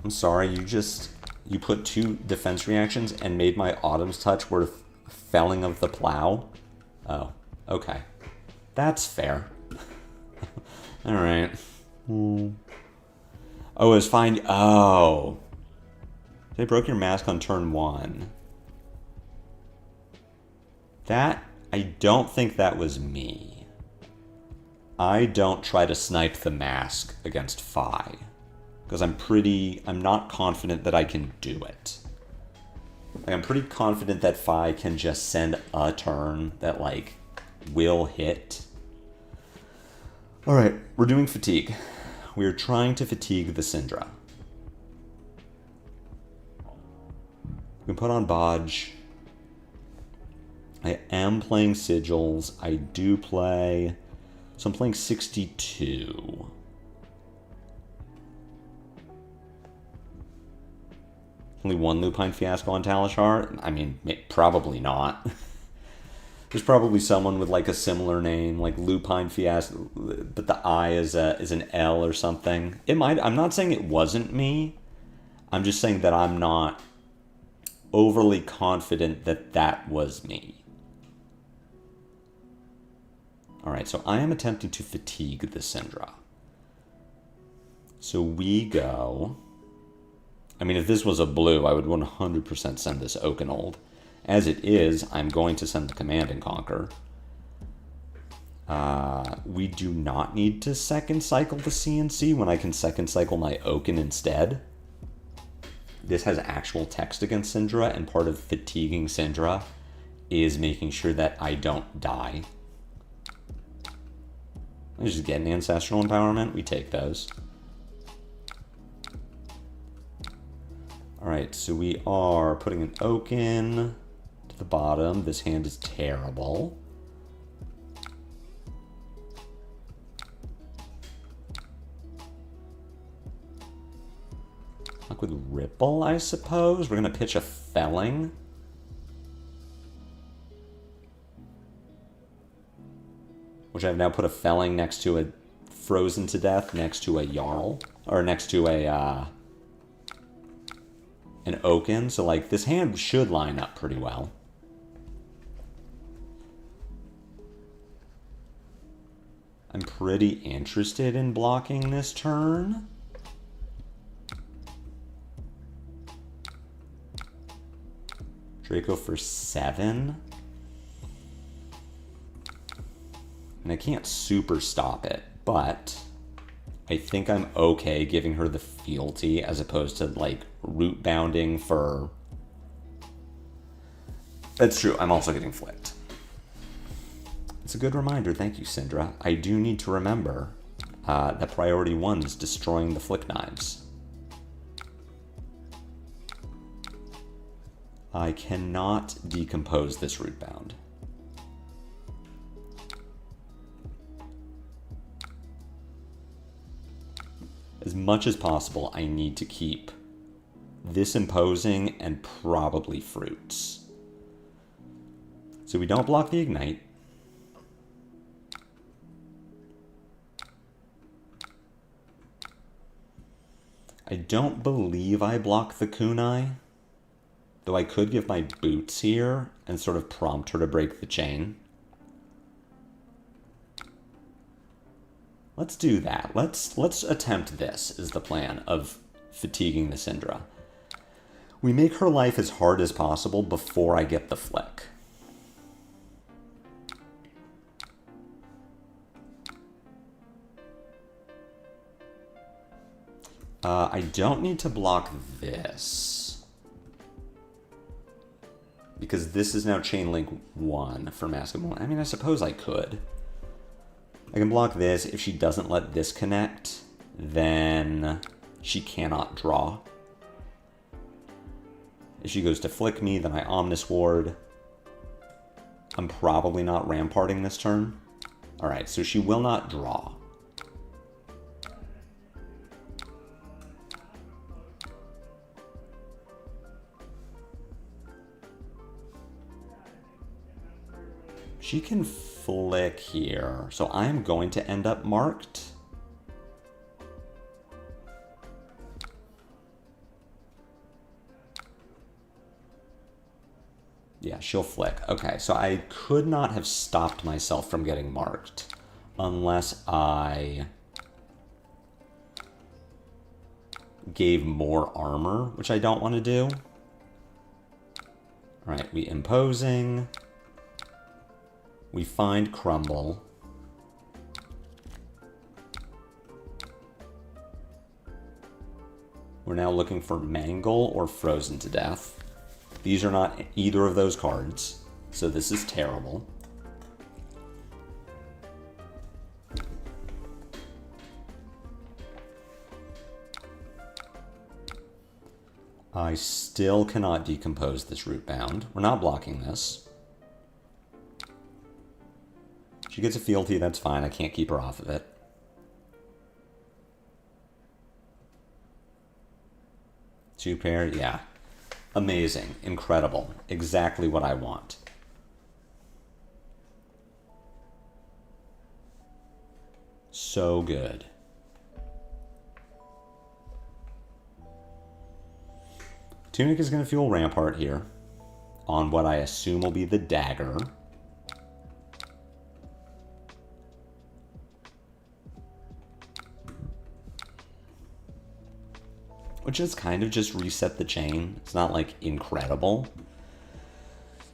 I'm sorry, you put 2 defense reactions and made my Autumn's Touch worth felling of the plow? Oh, okay. That's fair. Alright. Oh, it was fine. Oh. They broke your mask on turn 1. That... I don't think that was me. I don't try to snipe the mask against Fi. Because I'm not confident that I can do it. Like, I'm pretty confident that Fi can just send a turn that, like, will hit. Alright, we're doing fatigue. We're trying to fatigue the Cindra. We can put on Bodge. I am playing Sigils. I do play... So I'm playing 62. Only one Lupine Fiasco on Talishar? I mean, probably not. There's probably someone with like a similar name, like Lupine Fiasco, but the I is an L or something. It might... I'm not saying it wasn't me. I'm just saying that I'm not overly confident that that was me. Alright, so I am attempting to fatigue the Cindra. So we go... I mean, if this was a blue, I would 100% send this Oakenold. As it is, I'm going to send the Command and Conquer. We do not need to second cycle the CNC when I can second cycle my Oaken instead. This has actual text against Cindra, and part of fatiguing Cindra is making sure that I don't die. Let's just get an Ancestral Empowerment. We take those. Alright, so we are putting an oak in to the bottom. This hand is terrible. Like with Ripple, I suppose. We're going to pitch a Felling. Which I've now put a Felling next to a Frozen to Death, next to a Jarl. Or next to a, an Oaken. So, like, this hand should line up pretty well. I'm pretty interested in blocking this turn. Draco for 7. And I can't super stop it, but I think I'm okay giving her the fealty as opposed to, like, root bounding for... That's true, I'm also getting flicked. It's a good reminder, thank you, Cindra. I do need to remember that priority 1 is destroying the flick knives. I cannot decompose this root bound. As much as possible, I need to keep this imposing and probably fruits. So we don't block the ignite. I don't believe I block the kunai. Though I could give my boots here and sort of prompt her to break the chain. Let's do that. Let's attempt this, is the plan of fatiguing the Cindra. We make her life as hard as possible before I get the flick. I don't need to block this. Because this is now chain link 1 for Mask of Moment. I mean, I suppose I could. I can block this. If she doesn't let this connect, then she cannot draw. If she goes to flick me, then I Omnis Ward. I'm probably not ramparting this turn. Alright, so she will not draw. She can flick here, so I'm going to end up marked. Yeah, she'll flick. Okay, so I could not have stopped myself from getting marked unless I gave more armor, which I don't want to do. All right, we imposing. We find Crumble. We're now looking for Mangle or Frozen to Death. These are not either of those cards, so this is terrible. I still cannot decompose this root bound. We're not blocking this. She gets a fealty, that's fine. I can't keep her off of it. Two pair, yeah. Amazing, incredible, exactly what I want. So good. Tunic is going to fuel Rampart here on what I assume will be the dagger. Which is kind of just reset the chain. It's not like incredible.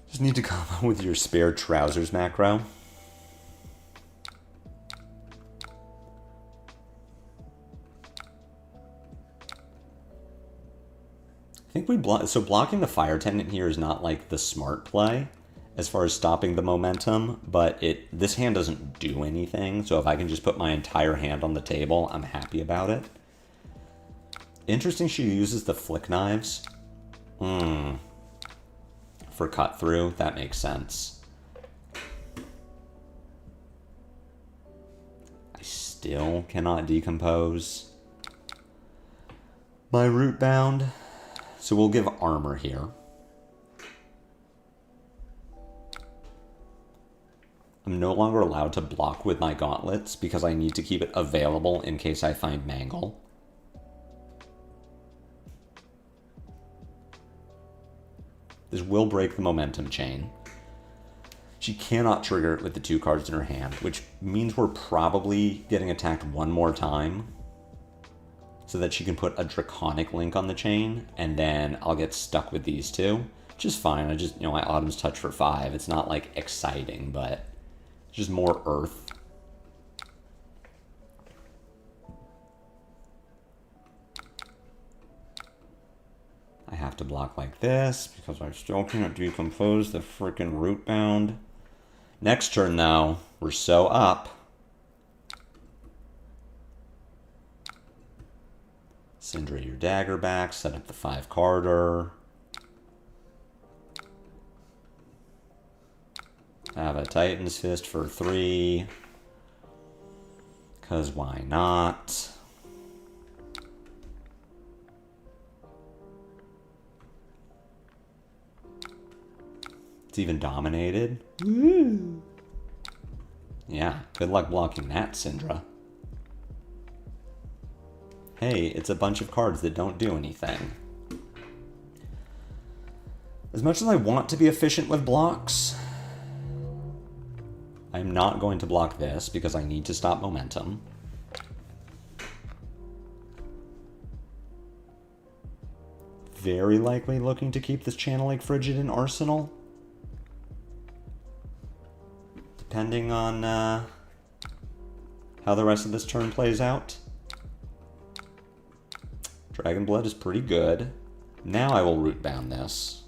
Just need to come up with your spare trousers macro. I think we block. So blocking the Fire Tenant here is not like the smart play as far as stopping the momentum, but this hand doesn't do anything. So if I can just put my entire hand on the table, I'm happy about it. Interesting she uses the flick knives. For cut through, that makes sense. I still cannot decompose my root bound. So we'll give armor here. I'm no longer allowed to block with my gauntlets because I need to keep it available in case I find Mangle. This will break the momentum chain. She cannot trigger it with the 2 cards in her hand, which means we're probably getting attacked one more time so that she can put a Draconic link on the chain, and then I'll get stuck with these 2, which is fine. I just, I Autumn's Touch for 5. It's not, like, exciting, but it's just more earth. I have to block like this because I still can't decompose the freaking root bound. Next turn, though, we're so up. Cindra your dagger back, set up the 5-carder. Have a Titan's Fist for 3. Because why not? It's even dominated. Woo! Yeah, good luck blocking that, Cindra. Hey, it's a bunch of cards that don't do anything. As much as I want to be efficient with blocks, I'm not going to block this because I need to stop momentum. Very likely looking to keep this Channel Lake Frigid in Arsenal. Depending on how the rest of this turn plays out. Dragon Blood is pretty good. Now I will root bound this.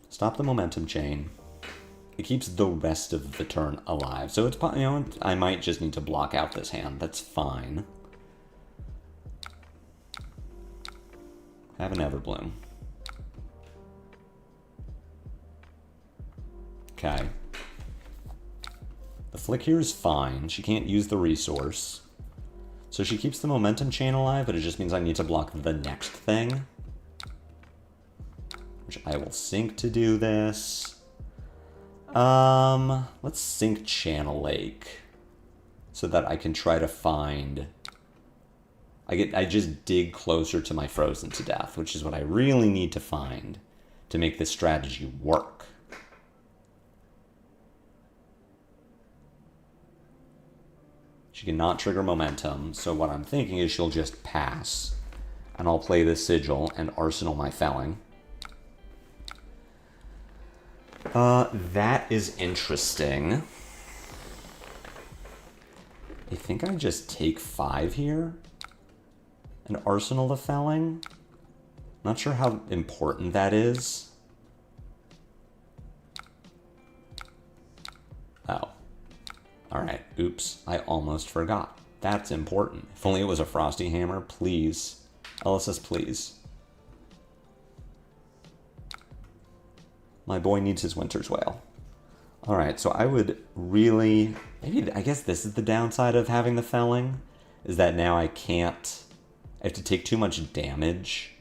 Stop the momentum chain. It keeps the rest of the turn alive. So it's, I might just need to block out this hand. That's fine. Have an Everbloom. Okay. The flick here is fine. She can't use the resource. So she keeps the momentum chain alive, but it just means I need to block the next thing. Which I will sync to do this. Let's sync Channel Lake. So that I can try to find... I just dig closer to my Frozen to Death, which is what I really need to find to make this strategy work. She cannot trigger momentum, so what I'm thinking is she'll just pass. And I'll play this Sigil and arsenal my Felling. That is interesting. I think I just take 5 here. And arsenal the Felling. Not sure how important that is. Oh. Alright, oops, I almost forgot. That's important. If only it was a Frosty Hammer, please. LSS, please. My boy needs his Winter's Wail. Alright, so I would really... Maybe, I guess this is the downside of having the Felling, is that now I can't... I have to take too much damage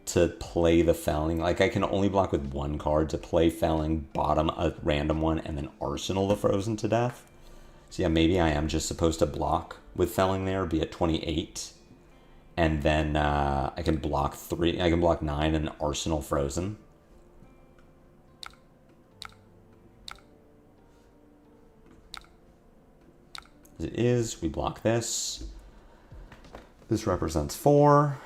to play the Felling. Like, I can only block with 1 card to play Felling, bottom a random one, and then arsenal the Frozen to Death. So yeah, maybe I am just supposed to block with Felling there, be at 28. And then I can block 3, I can block 9 and arsenal Frozen. As it is, we block this. This represents 4.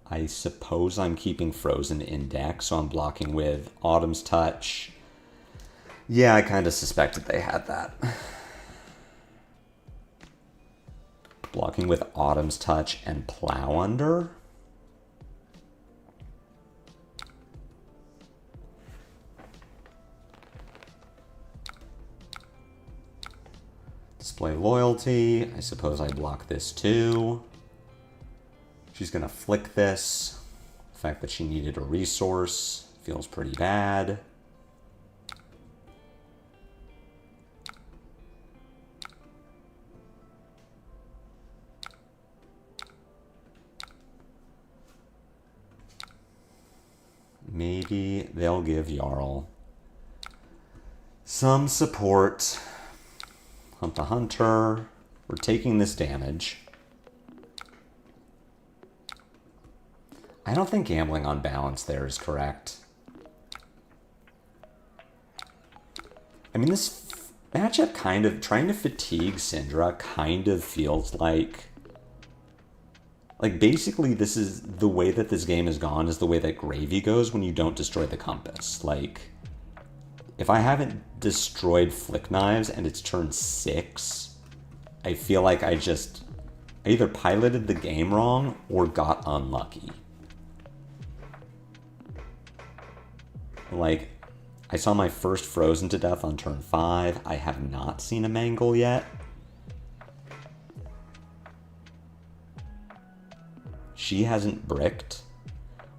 I suppose I'm keeping Frozen in deck, so I'm blocking with Autumn's Touch. Yeah, I kind of suspected they had that. Blocking with Autumn's Touch and Plow Under. Display Loyalty. I suppose I block this too. She's going to flick this. The fact that she needed a resource feels pretty bad. Maybe they'll give Jarl some support. Hunt the Hunter. We're taking this damage. I don't think gambling on balance there is correct. I mean, this matchup kind of, trying to fatigue Cindra kind of feels like basically this is the way that this game has gone is the way that Gravy goes when you don't destroy the compass. Like, if I haven't destroyed Flick Knives and it's turn 6, I feel like I either piloted the game wrong or got unlucky. Like, I saw my first frozen to death on turn 5. I have not seen a mangle yet. She hasn't bricked,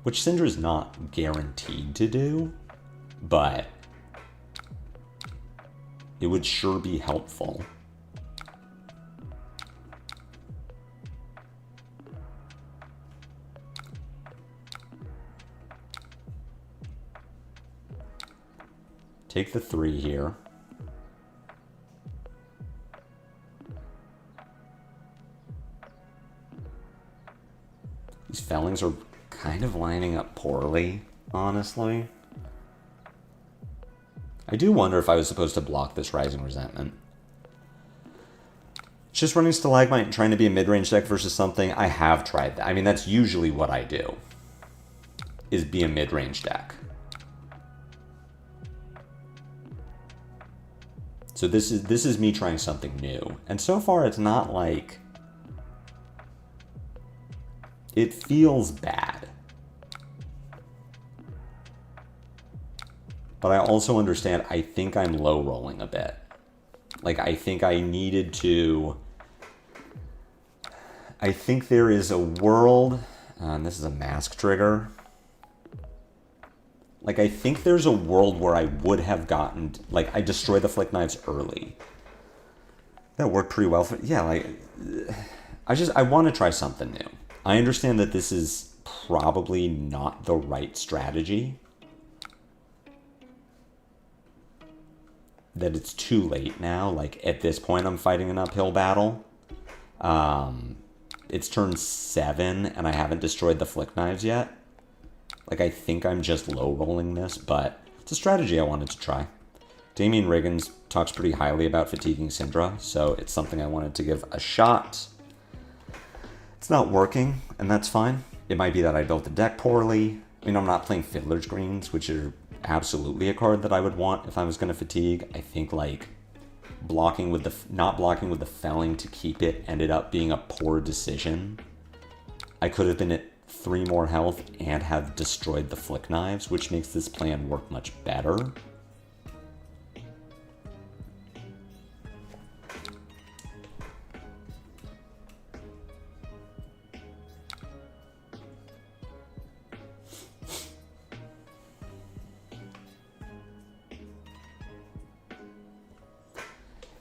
which Cindra's not guaranteed to do, but it would sure be helpful. Take the 3 here. These fellings are kind of lining up poorly, honestly. I do wonder if I was supposed to block this Rising Resentment. Just running Stalagmite and trying to be a mid-range deck versus something, I have tried that. I mean, that's usually what I do, is be a mid-range deck. So this is me trying something new. And so far, it's not like... It feels bad. But I also understand, I think I'm low rolling a bit. Like, I think I needed to... I think there is a world... and this is a mask trigger. Like, I think there's a world where I would have gotten... Like, I destroyed the Flick Knives early. That worked pretty well for... Yeah, like... I want to try something new. I understand that this is probably not the right strategy. That it's too late now. Like, at this point, I'm fighting an uphill battle. It's turn 7, and I haven't destroyed the Flick Knives yet. Like, I think I'm just low-rolling this, but it's a strategy I wanted to try. Damien Riggins talks pretty highly about fatiguing Cindra, so it's something I wanted to give a shot. It's not working, and that's fine. It might be that I built the deck poorly. I mean, I'm not playing Fiddler's Greens, which are absolutely a card that I would want if I was going to fatigue. I think, like, not blocking with the Felling to keep it ended up being a poor decision. I could have been at 3 more health and have destroyed the Flick Knives, which makes this plan work much better.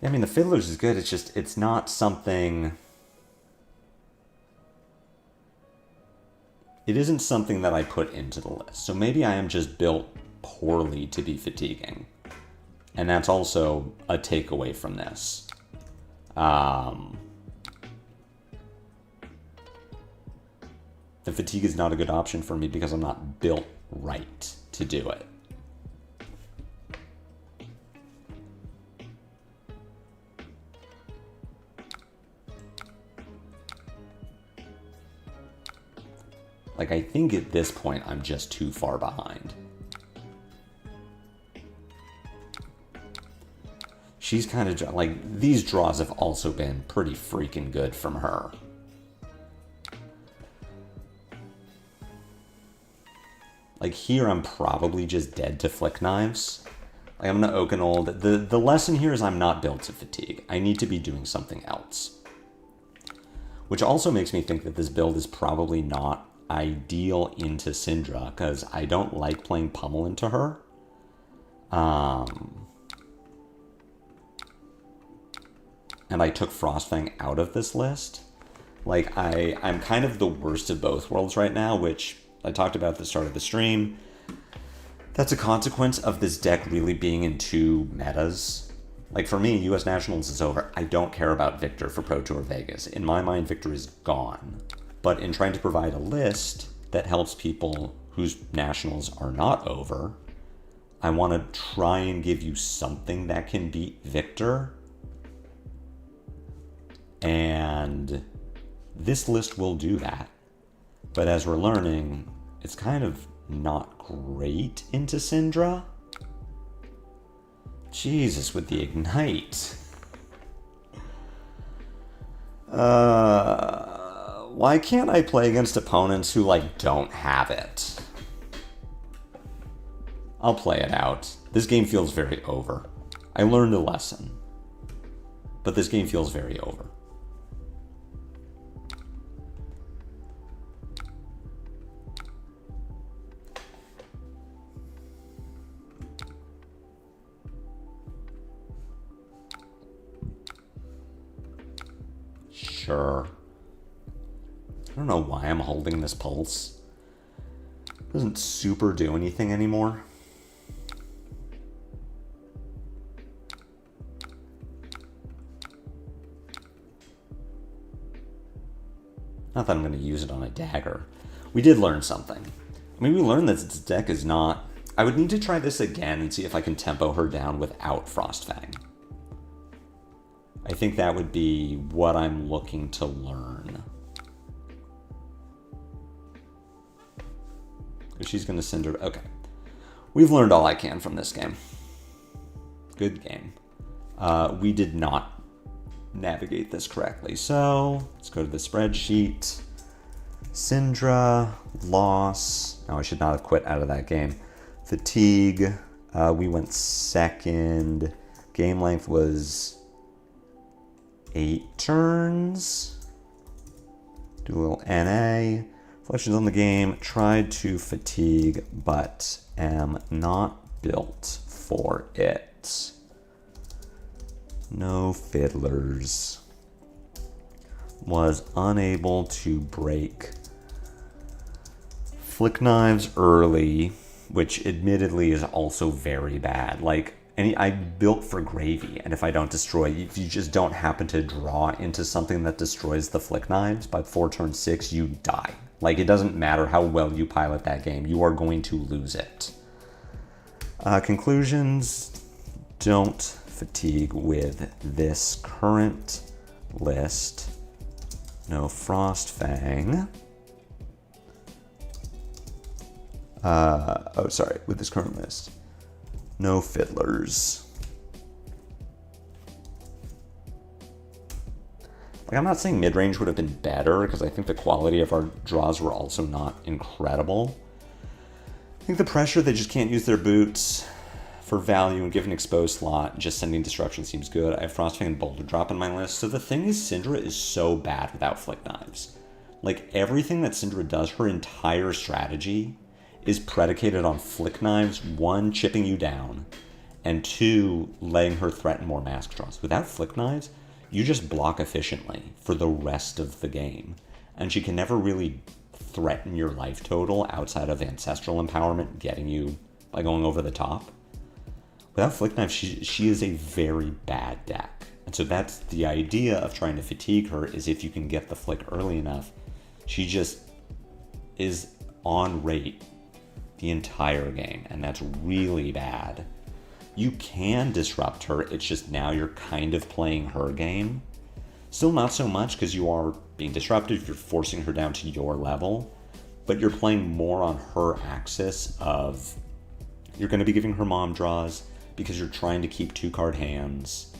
I mean, the Fiddlers is good, it's not something... It isn't something that I put into the list. So maybe I am just built poorly to be fatiguing. And that's also a takeaway from this. The fatigue is not a good option for me because I'm not built right to do it. Like, I think at this point, I'm just too far behind. she's kind of, like, these draws have also been pretty freaking good from her. Like, here I'm probably just dead to Flick Knives. Like, I'm gonna Oak and Old. The lesson here is I'm not built to fatigue. I need to be doing something else. Which also makes me think that this build is probably not ideal into Cindra, because I don't like playing Pummel into her. And I took Frostfang out of this list. Like, I'm kind of the worst of both worlds right now, which I talked about at the start of the stream. That's a consequence of this deck really being in two metas. Like, for me, US Nationals is over. I don't care about Victor for Pro Tour Vegas. In my mind, Victor is gone. But in trying to provide a list that helps people whose Nationals are not over, I want to try and give you something that can beat Victor. And this list will do that. But as we're learning, it's kind of not great into Cindra. Jesus, with the Ignite. Why can't I play against opponents who, like, don't have it? I'll play it out. This game feels very over. I learned a lesson. But this game feels very over. Sure. I don't know why I'm holding this pulse. It doesn't super do anything anymore. Not that I'm going to use it on a dagger. We did learn something. I mean, we learned that this deck is not... I would need to try this again and see if I can tempo her down without Frostfang. I think that would be what I'm looking to learn. She's going to send her... Okay. We've learned all I can from this game. Good game. We did not navigate this correctly. So, let's go to the spreadsheet. Cindra, loss. No, I should not have quit out of that game. Fatigue. We went second. Game length was 8 turns. Do a little NA. Reflections on the game. Tried to fatigue, but am not built for it. No fiddlers. Was unable to break Flick Knives early, which admittedly is also very bad. Like, I built for gravy, and if I don't destroy, if you just don't happen to draw into something that destroys the Flick Knives by 4 turn 6, you die. Like, it doesn't matter how well you pilot that game, you are going to lose it. Conclusions: don't fatigue with this current list. No Frostfang. Oh, sorry, with this current list. No fiddlers. Like, I'm not saying mid-range would have been better, because I think the quality of our draws were also not incredible. I think the pressure, they just can't use their boots for value and give an exposed slot. Just sending Disruption seems good. I have Frostfang and Boulder Drop on my list. So the thing is, Cindra is so bad without Flick Knives. Like, everything that Cindra does, her entire strategy is predicated on Flick Knives, 1, chipping you down, and 2, letting her threaten more mask draws. Without Flick Knives, you just block efficiently for the rest of the game. And she can never really threaten your life total outside of Ancestral Empowerment getting you by going over the top. Without Flick Knives, she is a very bad deck. And so that's the idea of trying to fatigue her, is if you can get the Flick early enough, she just is on rate the entire game, and that's really bad. You can disrupt her, it's just now you're kind of playing her game. Still not so much, because you are being disruptive, you're forcing her down to your level, but you're playing more on her axis of, you're going to be giving her mom draws, because you're trying to keep 2-card hands.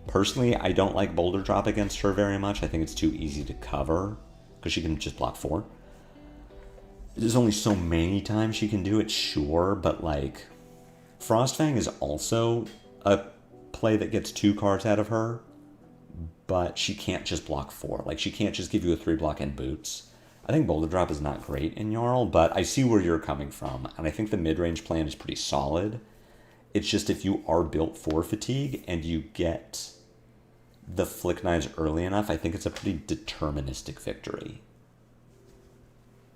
Personally, I don't like Boulder Drop against her very much. I think it's too easy to cover because she can just block 4. There's only so many times she can do it, sure, but like Frostfang is also a play that gets 2 cards out of her, but she can't just block 4. Like, she can't just give you a 3-block and boots. I think Boulder Drop is not great in Jarl, but I see where you're coming from, and I think the mid-range plan is pretty solid. It's just if you are built for fatigue and you get the Flick Knives early enough, I think it's a pretty deterministic victory.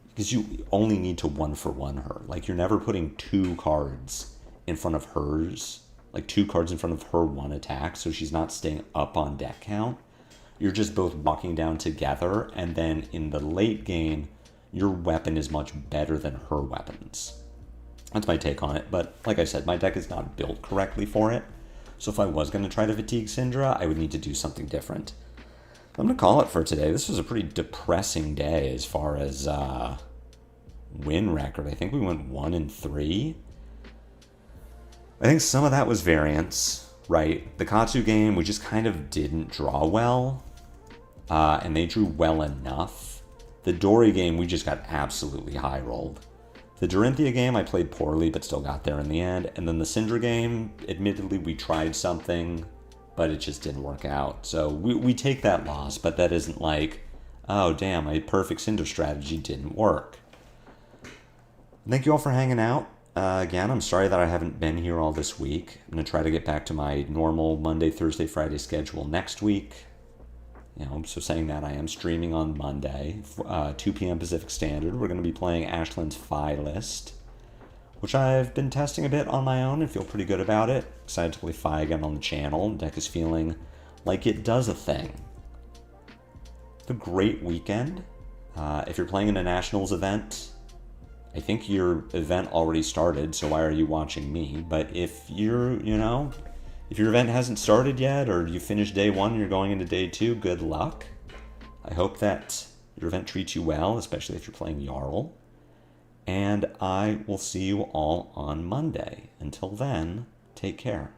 Because you only need to 1-for-1 her. Like, you're never putting 2 cards in front of hers, like 2 cards in front of her 1 attack, so she's not staying up on deck count. You're just both walking down together, and then in the late game, your weapon is much better than her weapons. That's my take on it, but like I said, my deck is not built correctly for it. So if I was going to try to fatigue Cindra, I would need to do something different. I'm going to call it for today. This was a pretty depressing day as far as win record. I think we went 1-3. I think some of that was variance, right? The Katsu game, we just kind of didn't draw well, and they drew well enough. The Dory game, we just got absolutely high rolled. The Dorinthea game, I played poorly, but still got there in the end. And then the Cindra game, admittedly, we tried something, but it just didn't work out. So we take that loss, but that isn't like, oh, damn, my perfect Cindra strategy didn't work. Thank you all for hanging out. Again, I'm sorry that I haven't been here all this week. I'm going to try to get back to my normal Monday, Thursday, Friday schedule next week. You know, so saying that, I am streaming on Monday, 2 p.m. Pacific Standard. We're going to be playing Ashland's Phi List, which I've been testing a bit on my own and feel pretty good about it. Excited to play Phi again on the channel. The deck is feeling like it does a thing. Have a great weekend. If you're playing in a Nationals event, I think your event already started, so why are you watching me? But if you're, if your event hasn't started yet, or you finished day 1 and you're going into day 2, good luck. I hope that your event treats you well, especially if you're playing Jarl. And I will see you all on Monday. Until then, take care.